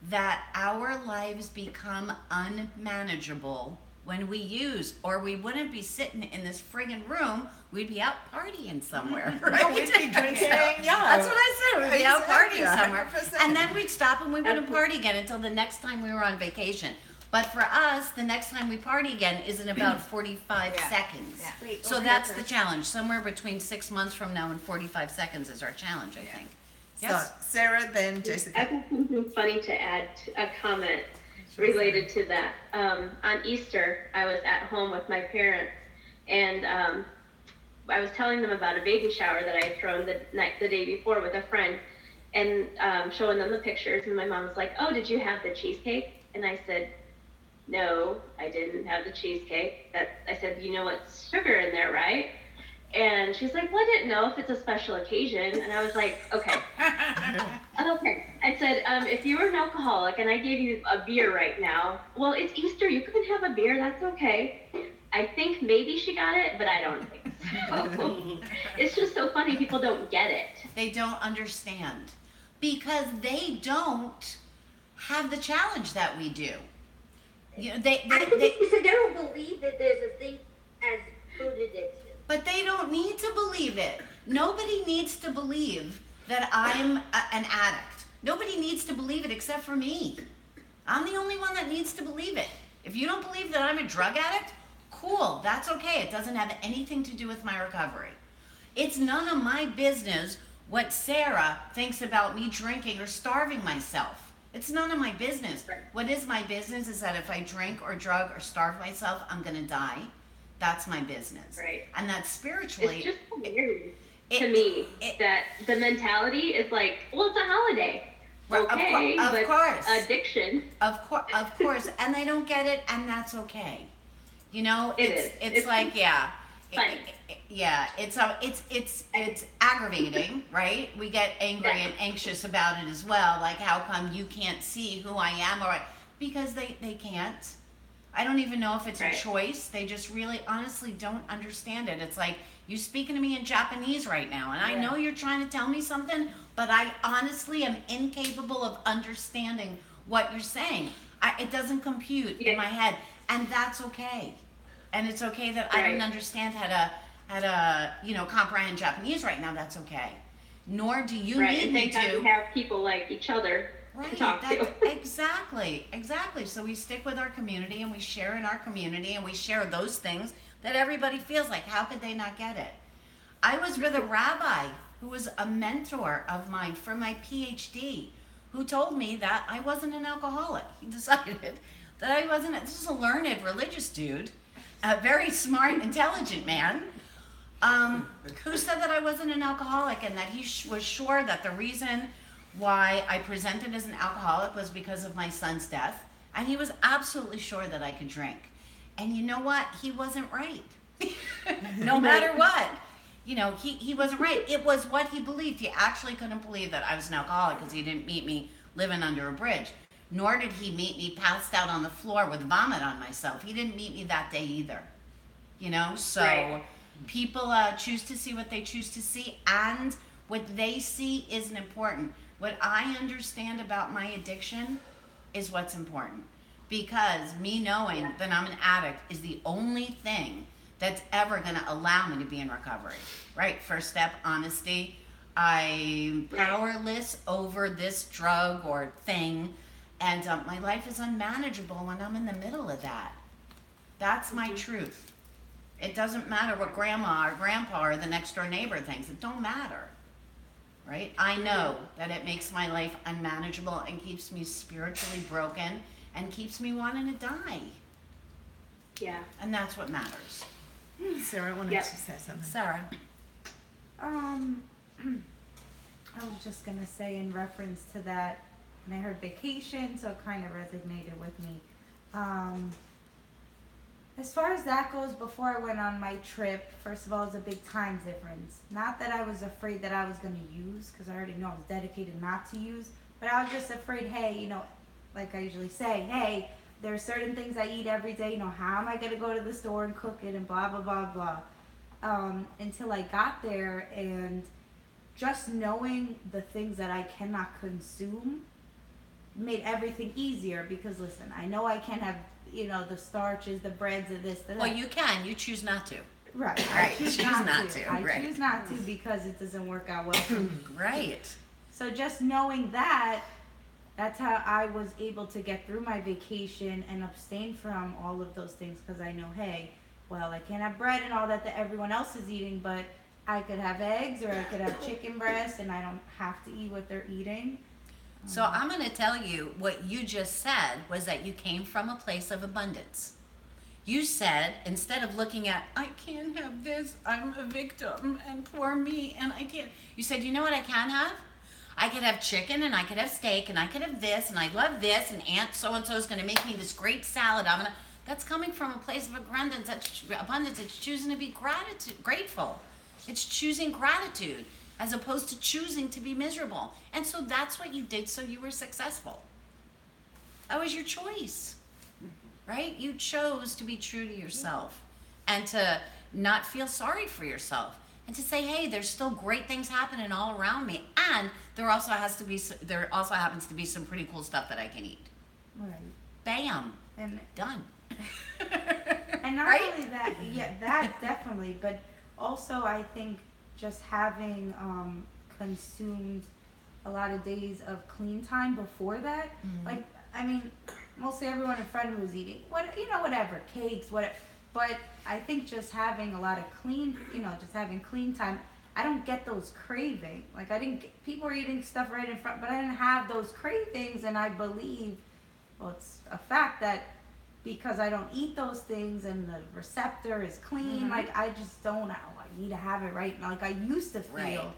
[SPEAKER 2] that our lives become unmanageable when we use, or we wouldn't be sitting in this friggin' room, we'd be out partying somewhere, right?
[SPEAKER 1] No, we'd be drinking,
[SPEAKER 2] That's what I said, we'd be out
[SPEAKER 1] Exactly,
[SPEAKER 2] partying somewhere.
[SPEAKER 1] 100%.
[SPEAKER 2] And then we'd stop and we wouldn't party again until the next time we were on vacation. But for us, the next time we party again is in about 45 seconds.
[SPEAKER 3] Yeah.
[SPEAKER 7] Wait,
[SPEAKER 2] So
[SPEAKER 7] over
[SPEAKER 2] that's
[SPEAKER 7] here
[SPEAKER 2] the challenge. Somewhere between 6 months from now and 45 seconds is our challenge, I think.
[SPEAKER 1] So,
[SPEAKER 2] Yes.
[SPEAKER 1] Sarah, then
[SPEAKER 8] I
[SPEAKER 1] Jessica.
[SPEAKER 8] got something funny to add, a comment related to that. On Easter, I was at home with my parents, and I was telling them about a baby shower that I had thrown the day before with a friend, and showing them the pictures. And my mom was like, "Oh, did you have the cheesecake?" And I said, "No, I didn't have the cheesecake." I said, "You know what's sugar in there, right?" And she's like, "Well, I didn't know if it's a special occasion." And I was like, "Okay." Okay. I said, "If you were an alcoholic and I gave you a beer right now, well, it's Easter. You can have a beer. That's okay." I think maybe she got it, but I don't think so. It's just so funny. People don't get it.
[SPEAKER 2] They don't understand because they don't have the challenge that we do. You know,
[SPEAKER 9] I think it's because they don't believe that there's a thing as food addiction.
[SPEAKER 2] but they don't need to believe it. Nobody needs to believe that I'm an addict. Nobody needs to believe it except for me. I'm the only one that needs to believe it. If you don't believe that I'm a drug addict, cool, that's okay. It doesn't have anything to do with my recovery. It's none of my business what Sarah thinks about me drinking or starving myself. It's none of my business. What is my business is that if I drink or drug or starve myself, I'm gonna die. That's my business.
[SPEAKER 8] Right.
[SPEAKER 2] And that's spiritually.
[SPEAKER 8] It's just weird to me that the mentality is like, well, it's a holiday.
[SPEAKER 2] Well,
[SPEAKER 8] Okay,
[SPEAKER 2] of
[SPEAKER 8] but
[SPEAKER 2] course.
[SPEAKER 8] addiction.
[SPEAKER 2] Of course, and they don't get it, and that's okay. You know,
[SPEAKER 8] It
[SPEAKER 2] it's
[SPEAKER 8] is.
[SPEAKER 2] it's like
[SPEAKER 8] funny.
[SPEAKER 2] it's aggravating, right? We get angry and anxious about it as well. Like, how come you can't see who I am, or because they can't. I don't even know if it's
[SPEAKER 8] Right.
[SPEAKER 2] a choice. They just really, honestly, don't understand it. It's like you speaking to me in Japanese right now, and I know you're trying to tell me something, but I honestly am incapable of understanding what you're saying. It doesn't compute in my head, and that's okay. And it's okay that I don't understand how to comprehend Japanese right now. That's okay. Nor do you
[SPEAKER 8] Right,
[SPEAKER 2] need
[SPEAKER 8] and
[SPEAKER 2] me
[SPEAKER 8] thank God
[SPEAKER 2] to.
[SPEAKER 8] we have people like each other to talk to.
[SPEAKER 2] Exactly. So we stick with our community and we share in our community and we share those things that everybody feels like. How could they not get it? I was with a rabbi who was a mentor of mine for my PhD, who told me that I wasn't an alcoholic. He decided that I wasn't. This is a learned religious dude, a very smart, intelligent man, who said that I wasn't an alcoholic and that he was sure that the reason why I presented as an alcoholic was because of my son's death. And he was absolutely sure that I could drink. And you know what? He wasn't right. No matter what. You know, he wasn't right. It was what he believed. He actually couldn't believe that I was an alcoholic because he didn't meet me living under a bridge. Nor did he meet me passed out on the floor with vomit on myself. He didn't meet me that day either. You know, so
[SPEAKER 9] Right.
[SPEAKER 2] people choose to see what they choose to see, and what they see isn't important. What I understand about my addiction is what's important, because me knowing that I'm an addict is the only thing that's ever going to allow me to be in recovery. Right? First step, honesty. I'm powerless over this drug or thing, and my life is unmanageable when I'm in the middle of that. That's my truth. It doesn't matter what grandma or grandpa or the next door neighbor thinks. It don't matter. Right? I know that it makes my life unmanageable and keeps me spiritually broken and keeps me wanting to die.
[SPEAKER 9] Yeah.
[SPEAKER 2] And that's what matters.
[SPEAKER 1] Sarah wanted
[SPEAKER 9] Yep.
[SPEAKER 1] to say something.
[SPEAKER 2] Sarah.
[SPEAKER 5] I was just gonna say in reference to that, and I heard vacation, so it kind of resonated with me. As far as that goes, before I went on my trip, first of all, it's a big time difference. Not that I was afraid that I was gonna use, because I already know I was dedicated not to use, but I was just afraid, hey, you know, like I usually say, hey, there are certain things I eat every day, you know, how am I gonna go to the store and cook it and blah, blah, blah, blah. Until I got there, and just knowing the things that I cannot consume made everything easier, because listen, I know I can't have, you know, the starches, the breads, and this,
[SPEAKER 2] Well, you can. You choose not to.
[SPEAKER 5] right.
[SPEAKER 2] Right,
[SPEAKER 5] I choose
[SPEAKER 2] choose
[SPEAKER 5] not,
[SPEAKER 2] not
[SPEAKER 5] to.
[SPEAKER 2] to,
[SPEAKER 5] I
[SPEAKER 2] right.
[SPEAKER 5] choose not to because it doesn't work out well for me.
[SPEAKER 2] Right.
[SPEAKER 5] So just knowing that, that's how I was able to get through my vacation and abstain from all of those things, because I know, hey, well, I can't have bread and all that everyone else is eating, but I could have eggs or I could have chicken breast, and I don't have to eat what they're eating.
[SPEAKER 2] So I'm going to tell you what you just said was that you came from a place of abundance. You said, instead of looking at, I can't have this, I'm a victim, and poor me, and I can't. You said, you know what I can have? I could have chicken, and I could have steak, and I could have this, and I love this, and Aunt so-and-so is going to make me this great salad. That's coming from a place of abundance. It's choosing to be grateful. It's choosing gratitude, as opposed to choosing to be miserable. And so that's what you did, so you were successful. That was your choice, right? You chose to be true to yourself and to not feel sorry for yourself and to say, hey, there's still great things happening all around me, and there also happens to be some pretty cool stuff that I can eat.
[SPEAKER 5] Right.
[SPEAKER 2] Bam,
[SPEAKER 5] And
[SPEAKER 2] done.
[SPEAKER 5] And not
[SPEAKER 2] Right?
[SPEAKER 5] only that, yeah, that definitely, but also I think just having consumed a lot of days of clean time before that, like, I mean, mostly everyone in front of me was eating, whatever, cakes, whatever, but I think just having a lot of clean, just having clean time, I don't get those cravings. Like, people are eating stuff right in front, but I didn't have those cravings, and I believe, well, it's a fact that because I don't eat those things and the receptor is clean, like, I just don't, I need to have it right now, like I used to feel.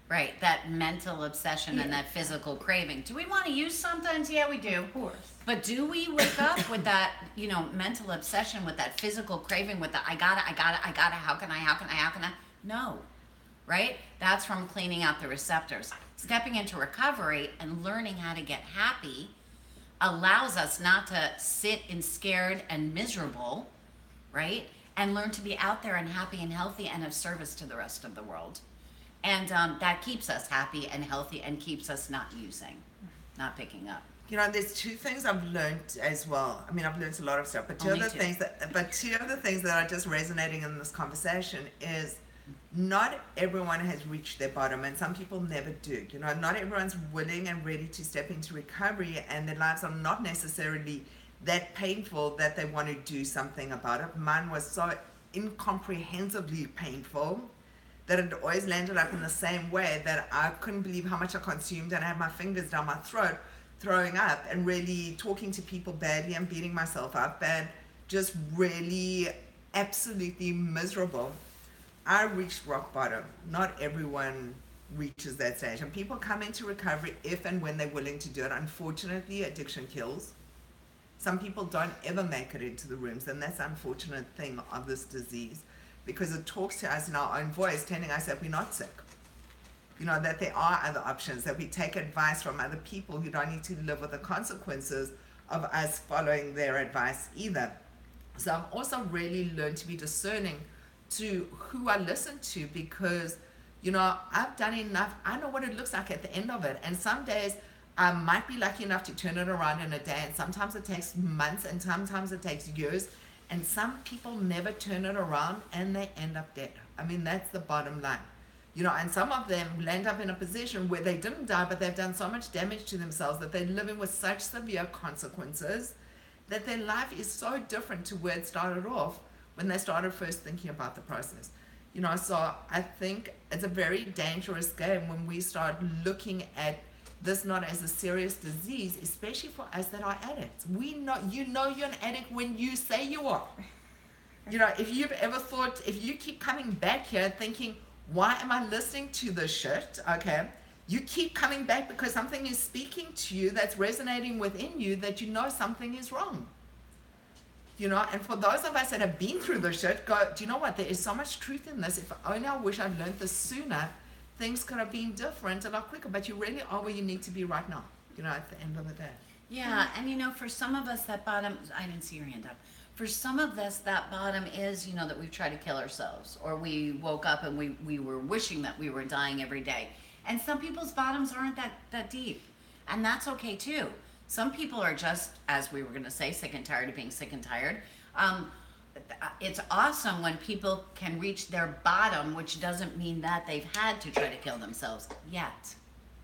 [SPEAKER 2] Right, that mental obsession and that physical craving. Do we want to use sometimes? Yeah, we do.
[SPEAKER 5] Of course.
[SPEAKER 2] But do we wake up with that, mental obsession, with that physical craving, with the I gotta, how can I? No, right? That's from cleaning out the receptors. Stepping into recovery and learning how to get happy allows us not to sit in scared and miserable, right? And learn to be out there and happy and healthy and of service to the rest of the world. And that keeps us happy and healthy and keeps us not using, not picking up.
[SPEAKER 1] There's two things I've learned as well. I mean, I've learned a lot of stuff, but two of the things that are just resonating in this conversation is not everyone has reached their bottom, and some people never do. Not everyone's willing and ready to step into recovery, and their lives are not necessarily that painful that they want to do something about it. Mine was so incomprehensibly painful that it always landed up in the same way, that I couldn't believe how much I consumed, and I had my fingers down my throat, throwing up and really talking to people badly and beating myself up and just really absolutely miserable. I reached rock bottom. Not everyone reaches that stage, and people come into recovery if and when they're willing to do it. Unfortunately, addiction kills. Some people don't ever make it into the rooms, and that's the unfortunate thing of this disease, because it talks to us in our own voice, telling us that we're not sick. You know, that there are other options, that we take advice from other people who don't need to live with the consequences of us following their advice either. So I've also really learned to be discerning to who I listen to, because, you know, I've done enough. I know what it looks like at the end of it. And some days I might be lucky enough to turn it around in a day, and sometimes it takes months, and sometimes it takes years. And some people never turn it around, and they end up dead. I mean, that's the bottom line. You know, and some of them land up in a position where they didn't die, but they've done so much damage to themselves that they're living with such severe consequences that their life is so different to where it started off when they started first thinking about the process. You know, so I think it's a very dangerous game when we start looking at this not as a serious disease, especially for us that are addicts. We know, you know, you're an addict when you say you are. You know, if you've ever thought, if you keep coming back here thinking, why am I listening to this shit? Okay. You keep coming back because something is speaking to you that's resonating within you, that you know something is wrong. You know, and for those of us that have been through this shit, go, do you know what? There is so much truth in this. If only I wish I'd learned this sooner, things could have been different a lot quicker. But you really are where you need to be right now, you know, at the end of the day.
[SPEAKER 2] Yeah, and you know, for some of us, that bottom, I didn't see your hand up. For some of us, that bottom is, you know, that we've tried to kill ourselves, or we woke up and we were wishing that we were dying every day. And some people's bottoms aren't that deep, and that's okay too. Some people are just, as we were going to say, sick and tired of being sick and tired. It's awesome when people can reach their bottom, which doesn't mean that they've had to try to kill themselves yet,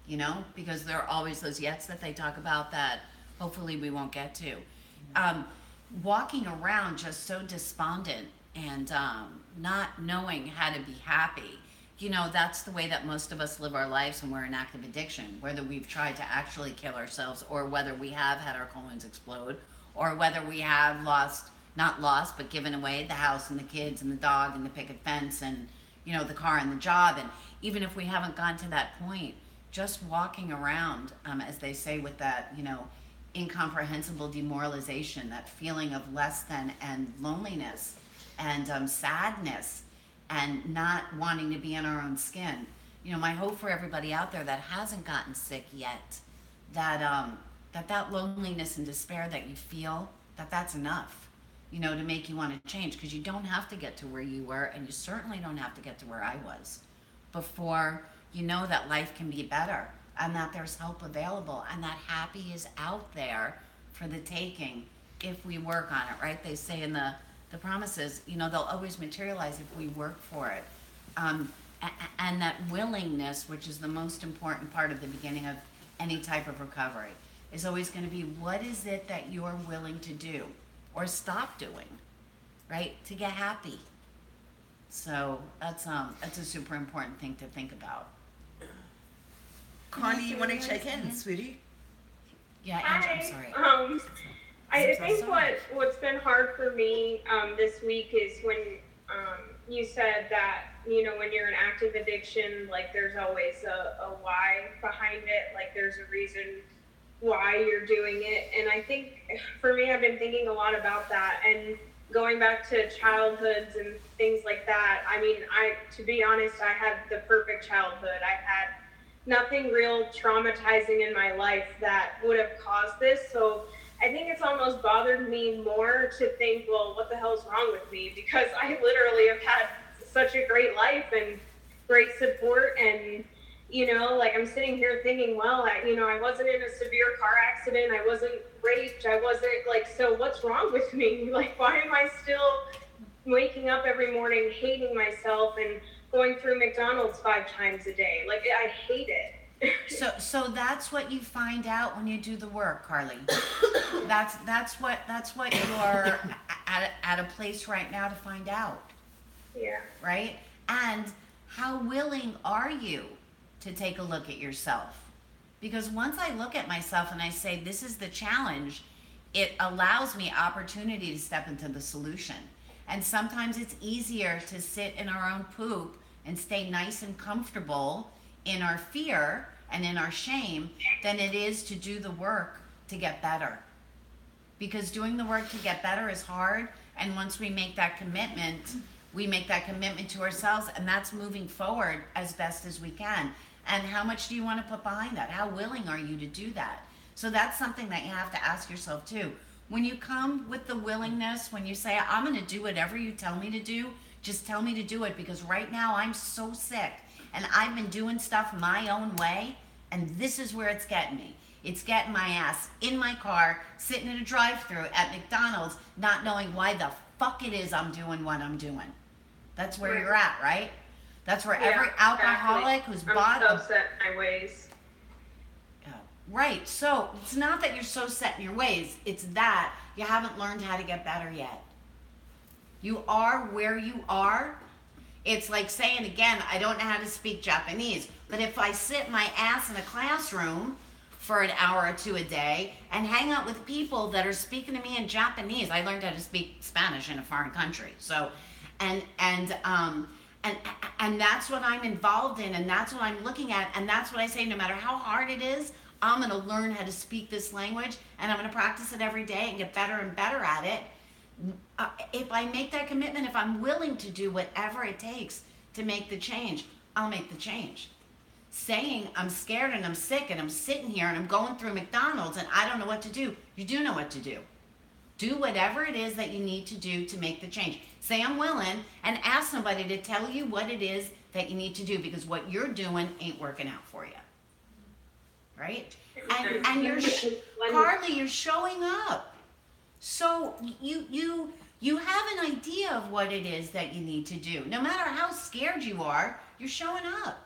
[SPEAKER 2] you know, because there are always those yets that they talk about that hopefully we won't get to. Walking around just so despondent and not knowing how to be happy, you know, that's the way that most of us live our lives when we're in active addiction, whether we've tried to actually kill ourselves, or whether we have had our colons explode, or whether we have not lost, but given away the house and the kids and the dog and the picket fence and, you know, the car and the job. And even if we haven't gone to that point, just walking around, as they say, with that, you know, incomprehensible demoralization, that feeling of less than, and loneliness and sadness, and not wanting to be in our own skin. You know, my hope for everybody out there that hasn't gotten sick yet, that loneliness and despair that you feel, that's enough, you know, to make you want to change, because you don't have to get to where you were, and you certainly don't have to get to where I was before you know that life can be better, and that there's help available, and that happy is out there for the taking if we work on it, right? They say in the promises, you know, they'll always materialize if we work for it. And that willingness, which is the most important part of the beginning of any type of recovery, is always going to be, what is it that you're willing to do or stop doing, right, to get happy? So that's a super important thing to think about.
[SPEAKER 1] Connie, you want to check in, sweetie?
[SPEAKER 2] Yeah,
[SPEAKER 11] Hi.
[SPEAKER 2] I'm sorry.
[SPEAKER 11] I think what's been hard for me this week is when you said that, you know, when you're in active addiction, like there's always a why behind it, like there's a reason why you're doing it. And I think for me, I've been thinking a lot about that, and going back to childhoods and things like that. I mean, to be honest, I had the perfect childhood. I had nothing real traumatizing in my life that would have caused this. So I think it's almost bothered me more to think, well, what the hell's wrong with me? Because I literally have had such a great life and great support. And, you know, like I'm sitting here thinking, well, I wasn't in a severe car accident. I wasn't raped. I wasn't like, so what's wrong with me? Like, why am I still waking up every morning hating myself and going through McDonald's 5 times a day? Like, I hate it.
[SPEAKER 2] So that's what you find out when you do the work, Carly. That's what you're at a place right now to find out.
[SPEAKER 11] Yeah.
[SPEAKER 2] Right? And how willing are you to take a look at yourself? Because once I look at myself and I say, this is the challenge, it allows me opportunity to step into the solution. And sometimes it's easier to sit in our own poop and stay nice and comfortable in our fear and in our shame than it is to do the work to get better. because doing the work to get better is hard. And once we make that commitment to ourselves, and that's moving forward as best as we can. And how much do you want to put behind that? How willing are you to do that? So that's something that you have to ask yourself too. When you come with the willingness, when you say, I'm going to do whatever you tell me to do, just tell me to do it, because right now I'm so sick and I've been doing stuff my own way, and this is where it's getting me. It's getting my ass in my car, sitting in a drive-thru at McDonald's, not knowing why the fuck it is I'm doing what I'm doing. That's where you're at, right? That's where every alcoholic who's bought
[SPEAKER 11] I'm so set in my ways.
[SPEAKER 2] Right. So it's not that you're so set in your ways. It's that you haven't learned how to get better yet. You are where you are. It's like saying, again, I don't know how to speak Japanese, but if I sit my ass in a classroom for an hour or two a day and hang out with people that are speaking to me in Japanese, I learned how to speak Spanish in a foreign country. So, and that's what I'm involved in, and that's what I'm looking at, and that's what I say, no matter how hard it is, I'm going to learn how to speak this language, and I'm going to practice it every day and get better and better at it. If I make that commitment, if I'm willing to do whatever it takes to make the change, I'll make the change. Saying I'm scared and I'm sick and I'm sitting here and I'm going through McDonald's and I don't know what to do, you do know what to do. Do whatever it is that you need to do to make the change. Say I'm willing, and ask somebody to tell you what it is that you need to do, because what you're doing ain't working out for you. Right? And you're Carly, you're showing up. So you have an idea of what it is that you need to do. No matter how scared you are, you're showing up.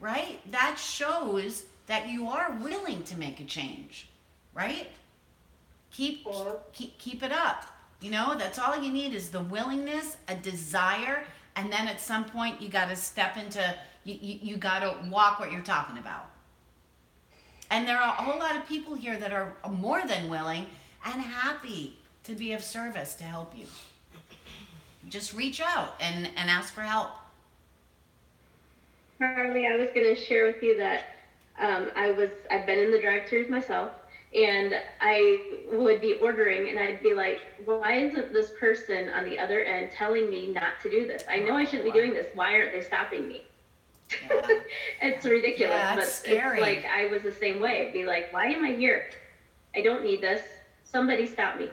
[SPEAKER 2] Right? That shows that you are willing to make a change. Right? Keep it up. You know, that's all you need is the willingness, a desire, and then at some point you got to step into, you got to walk what you're talking about. And there are a whole lot of people here that are more than willing and happy to be of service to help you. Just reach out and ask for help.
[SPEAKER 8] Harley, I was going to share with you that I've been in the drive-thrus myself, and I would be ordering and I'd be like, why isn't this person on the other end telling me not to do this? I know I shouldn't be doing this. Why aren't they stopping me? Yeah. It's ridiculous, but scary. It's like I was the same way. I'd be like, why am I here? I don't need this. Somebody stop me.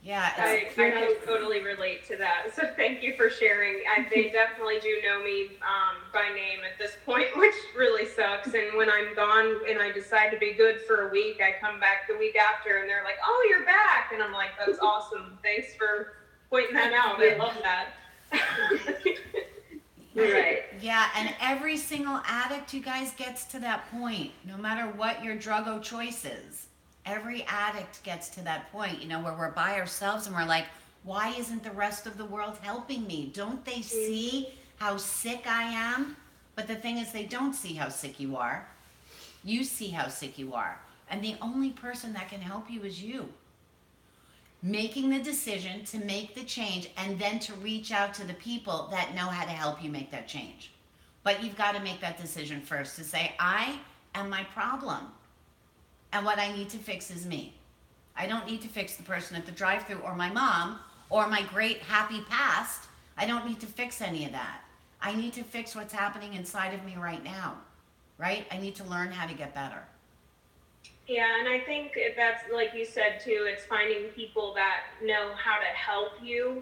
[SPEAKER 2] Yeah,
[SPEAKER 11] I can totally relate to that. So thank you for sharing. They definitely do know me by name at this point, which really sucks. And when I'm gone and I decide to be good for a week, I come back the week after and they're like, "Oh, you're back," and I'm like, "That's awesome. Thanks for pointing that out. I love that."
[SPEAKER 8] Right.
[SPEAKER 2] Yeah, and every single addict, you guys, gets to that point, no matter what your drug of choice is. Every addict gets to that point, you know, where we're by ourselves and we're like, why isn't the rest of the world helping me? Don't they see how sick I am? But the thing is, they don't see how sick you are. You see how sick you are. And the only person that can help you is you. Making the decision to make the change and then to reach out to the people that know how to help you make that change. But you've got to make that decision first to say, I am my problem. And what I need to fix is me. I don't need to fix the person at the drive-thru or my mom or my great happy past. I don't need to fix any of that. I need to fix what's happening inside of me right now, right? I need to learn how to get better.
[SPEAKER 11] Yeah, and I think that's, like you said too, it's finding people that know how to help you.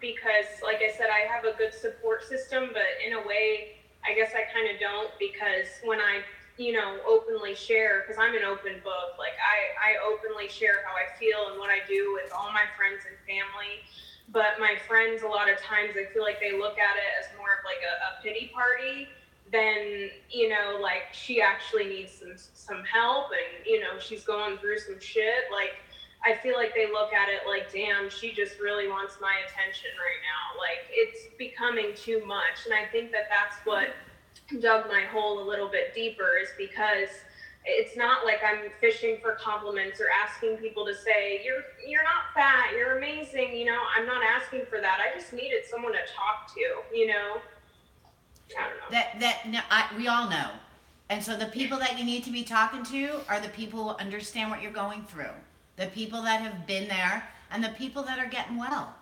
[SPEAKER 11] Because like I said, I have a good support system, but in a way, I guess I kind of don't, because when I openly share, because I'm an open book, like I openly share how I feel and what I do with all my friends and family. But my friends, a lot of times, I feel like they look at it as more of like a pity party than, like she actually needs some help and, she's going through some shit. Like, I feel like they look at it like, damn, she just really wants my attention right now. Like, it's becoming too much. And I think that that's what dug my hole a little bit deeper, is because it's not like I'm fishing for compliments or asking people to say, you're not fat, you're amazing, I'm not asking for that. I just needed someone to talk to, I don't know.
[SPEAKER 2] We all know. And so the people that you need to be talking to are the people who understand what you're going through. the people that have been there, and the people that are getting well.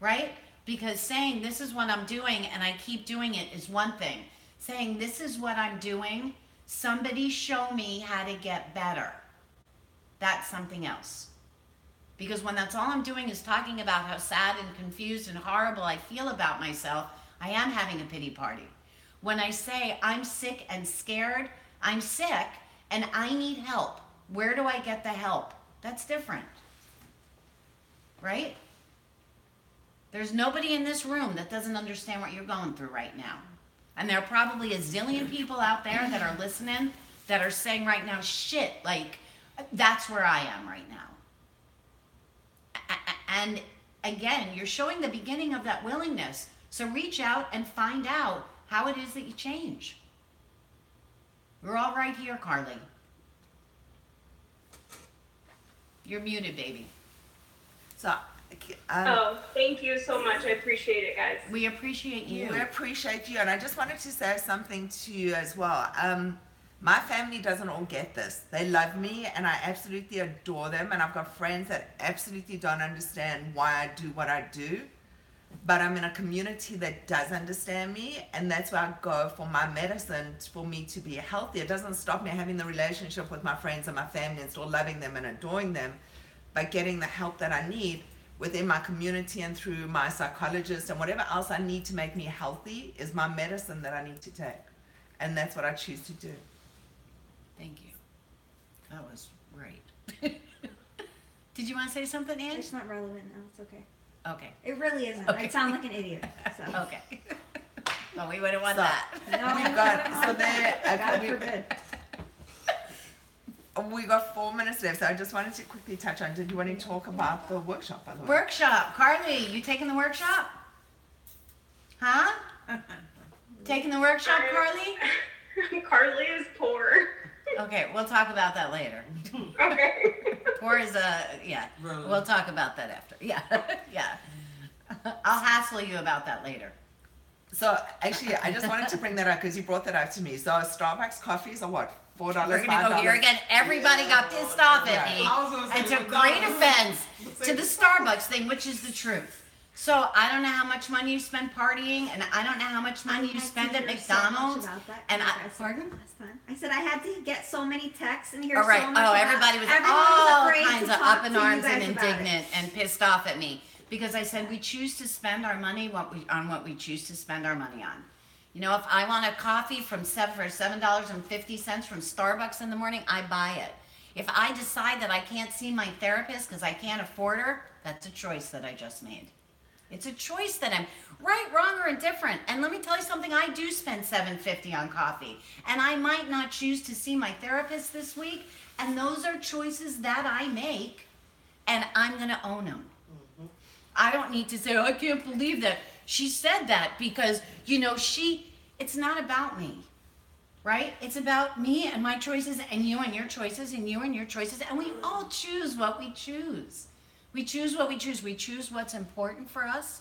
[SPEAKER 2] Right? Because saying this is what I'm doing and I keep doing it is one thing. Saying this is what I'm doing, somebody show me how to get better. That's something else. Because when that's all I'm doing is talking about how sad and confused and horrible I feel about myself, I am having a pity party. When I say I'm sick and scared, I'm sick and I need help. Where do I get the help? That's different. Right? There's nobody in this room that doesn't understand what you're going through right now. And there are probably a zillion people out there that are listening that are saying right now, shit, like, that's where I am right now. And again, you're showing the beginning of that willingness. So reach out and find out how it is that you change. We're all right here, Carly. You're muted, baby.
[SPEAKER 1] So,
[SPEAKER 11] Oh, thank you so much. I appreciate it, guys.
[SPEAKER 2] We appreciate you.
[SPEAKER 1] we appreciate you, and I just wanted to say something to you as well. My family doesn't all get this. They love me, and I absolutely adore them, and I've got friends that absolutely don't understand why I do what I do. But I'm in a community that does understand me, and that's where I go for my medicine for me to be healthy. It doesn't stop me having the relationship with my friends and my family and still loving them and adoring them, but getting the help that I need within my community and through my psychologist and whatever else I need to make me healthy is my medicine that I need to take. And that's what I choose to do.
[SPEAKER 2] Thank you. That was great. Did you want to say something, Ange?
[SPEAKER 12] It's not relevant now. It's okay.
[SPEAKER 2] Okay.
[SPEAKER 12] It really isn't.
[SPEAKER 2] Okay.
[SPEAKER 12] I sound like an idiot. So.
[SPEAKER 2] Okay. Well, we wouldn't want
[SPEAKER 1] So,
[SPEAKER 2] that.
[SPEAKER 12] No,
[SPEAKER 1] We've got, so there,
[SPEAKER 12] God
[SPEAKER 1] okay,
[SPEAKER 12] forbid.
[SPEAKER 1] we got 4 minutes left, so I just wanted to quickly touch on, did you want to talk about the workshop, by the way?
[SPEAKER 2] Workshop. Carly, you taking the workshop? Huh? Taking the workshop, Carly?
[SPEAKER 11] Carly is poor.
[SPEAKER 2] Okay, we'll talk about that later.
[SPEAKER 11] Okay.
[SPEAKER 2] Poor is yeah.
[SPEAKER 10] Really?
[SPEAKER 2] We'll talk about that after. Yeah, yeah. I'll hassle you about that later.
[SPEAKER 1] So actually, I just wanted to bring that up because you brought that up to me. So Starbucks coffees are what? $4,
[SPEAKER 2] We're gonna go
[SPEAKER 1] $5?
[SPEAKER 2] here again. Everybody got pissed off at me.
[SPEAKER 10] I was gonna say
[SPEAKER 2] It's a
[SPEAKER 10] McDonald's.
[SPEAKER 2] great offense to the Starbucks thing, which is the truth. So I don't know how much money you spend partying, and I don't know how much money you spend at McDonald's. And I, pardon?
[SPEAKER 12] Last time. I said I had to get so many texts and hear
[SPEAKER 2] All right.
[SPEAKER 12] so much
[SPEAKER 2] Oh,
[SPEAKER 12] about
[SPEAKER 2] everybody was
[SPEAKER 12] everyone
[SPEAKER 2] all
[SPEAKER 12] afraid to
[SPEAKER 2] kinds of
[SPEAKER 12] talk
[SPEAKER 2] up in
[SPEAKER 12] to you
[SPEAKER 2] arms
[SPEAKER 12] guys
[SPEAKER 2] and
[SPEAKER 12] about it.
[SPEAKER 2] indignant and pissed off at me because I said we choose to spend our money on what we choose to spend our money on. You know, if I want a coffee for $7.50 from Starbucks in the morning, I buy it. If I decide that I can't see my therapist because I can't afford her, that's a choice that I just made. It's a choice that I'm right, wrong, or indifferent. And let me tell you something, I do spend $7.50 on coffee. And I might not choose to see my therapist this week. And those are choices that I make. And I'm going to own them. Mm-hmm. I don't need to say, oh, I can't believe that she said that because, you know, it's not about me. Right? It's about me and my choices and you and your choices and you and your choices. And we all choose what we choose. We choose what we choose. We choose what's important for us,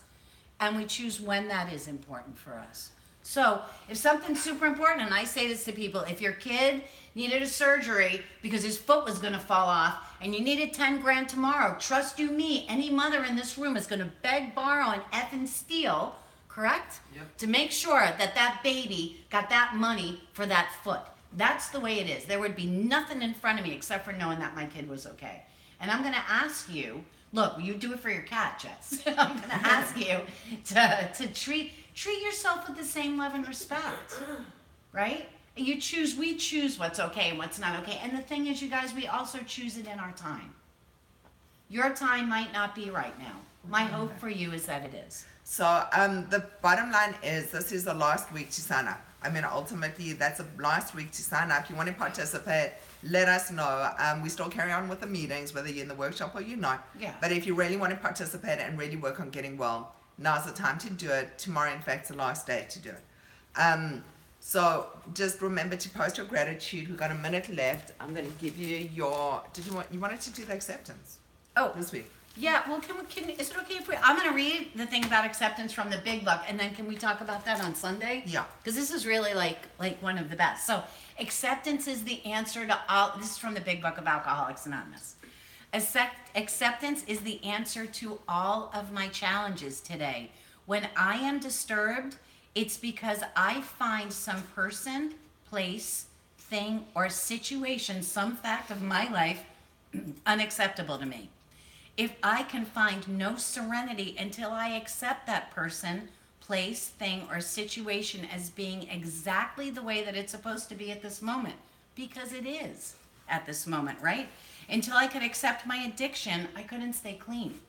[SPEAKER 2] and we choose when that is important for us. So if something's super important, and I say this to people, if your kid needed a surgery because his foot was going to fall off, and you needed 10 grand tomorrow, trust you me, any mother in this room is going to beg, borrow, and effing steal, correct?
[SPEAKER 10] Yep.
[SPEAKER 2] To make sure that that baby got that money for that foot. That's the way it is. There would be nothing in front of me except for knowing that my kid was okay. And I'm going to ask you, look, you do it for your cat, Jess. I'm going to ask you to treat yourself with the same love and respect, right? We choose what's okay and what's not okay. And the thing is, you guys, we also choose it in our time. Your time might not be right now. My hope for you is that it is.
[SPEAKER 1] So the bottom line is this is the last week to sign up. I mean, ultimately, that's the last week to sign up. You want to participate, let us know. We still carry on with the meetings, whether you're in the workshop or you're not.
[SPEAKER 2] Yeah.
[SPEAKER 1] But if you really want to participate and really work on getting well, now's the time to do it. Tomorrow, in fact, is the last day to do it. So just remember to post your gratitude. We've got a minute left. I'm going to give you you wanted to do the acceptance
[SPEAKER 2] Oh,
[SPEAKER 1] this week.
[SPEAKER 2] Yeah, well, is it okay if I'm gonna read the thing about acceptance from the big book, and then can we talk about that on Sunday?
[SPEAKER 1] Yeah.
[SPEAKER 2] Because this is really like one of the best. So acceptance is the answer to all, this is from the big book of Alcoholics Anonymous. Acceptance is the answer to all of my challenges today. When I am disturbed, it's because I find some person, place, thing, or situation, some fact of my life unacceptable to me. If I can find no serenity until I accept that person, place, thing, or situation as being exactly the way that it's supposed to be at this moment, because it is at this moment, right? Until I could accept my addiction, I couldn't stay clean.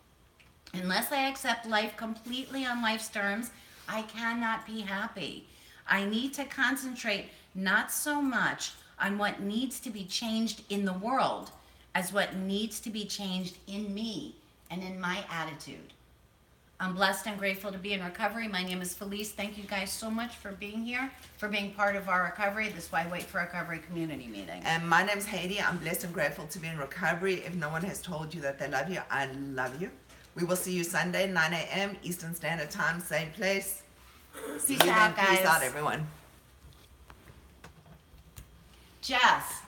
[SPEAKER 2] Unless I accept life completely on life's terms, I cannot be happy. I need to concentrate not so much on what needs to be changed in the world as what needs to be changed in me and in my attitude. I'm blessed and grateful to be in recovery. My name is Felice. Thank you guys so much for being here, for being part of our recovery, this Why Wait for Recovery community meeting.
[SPEAKER 1] And my name's Haiti. I'm blessed and grateful to be in recovery. If no one has told you that they love you, I love you. We will see you Sunday, 9 a.m. Eastern Standard Time, same place. See you then.
[SPEAKER 2] Out, guys.
[SPEAKER 1] Peace out, everyone.
[SPEAKER 2] Jess.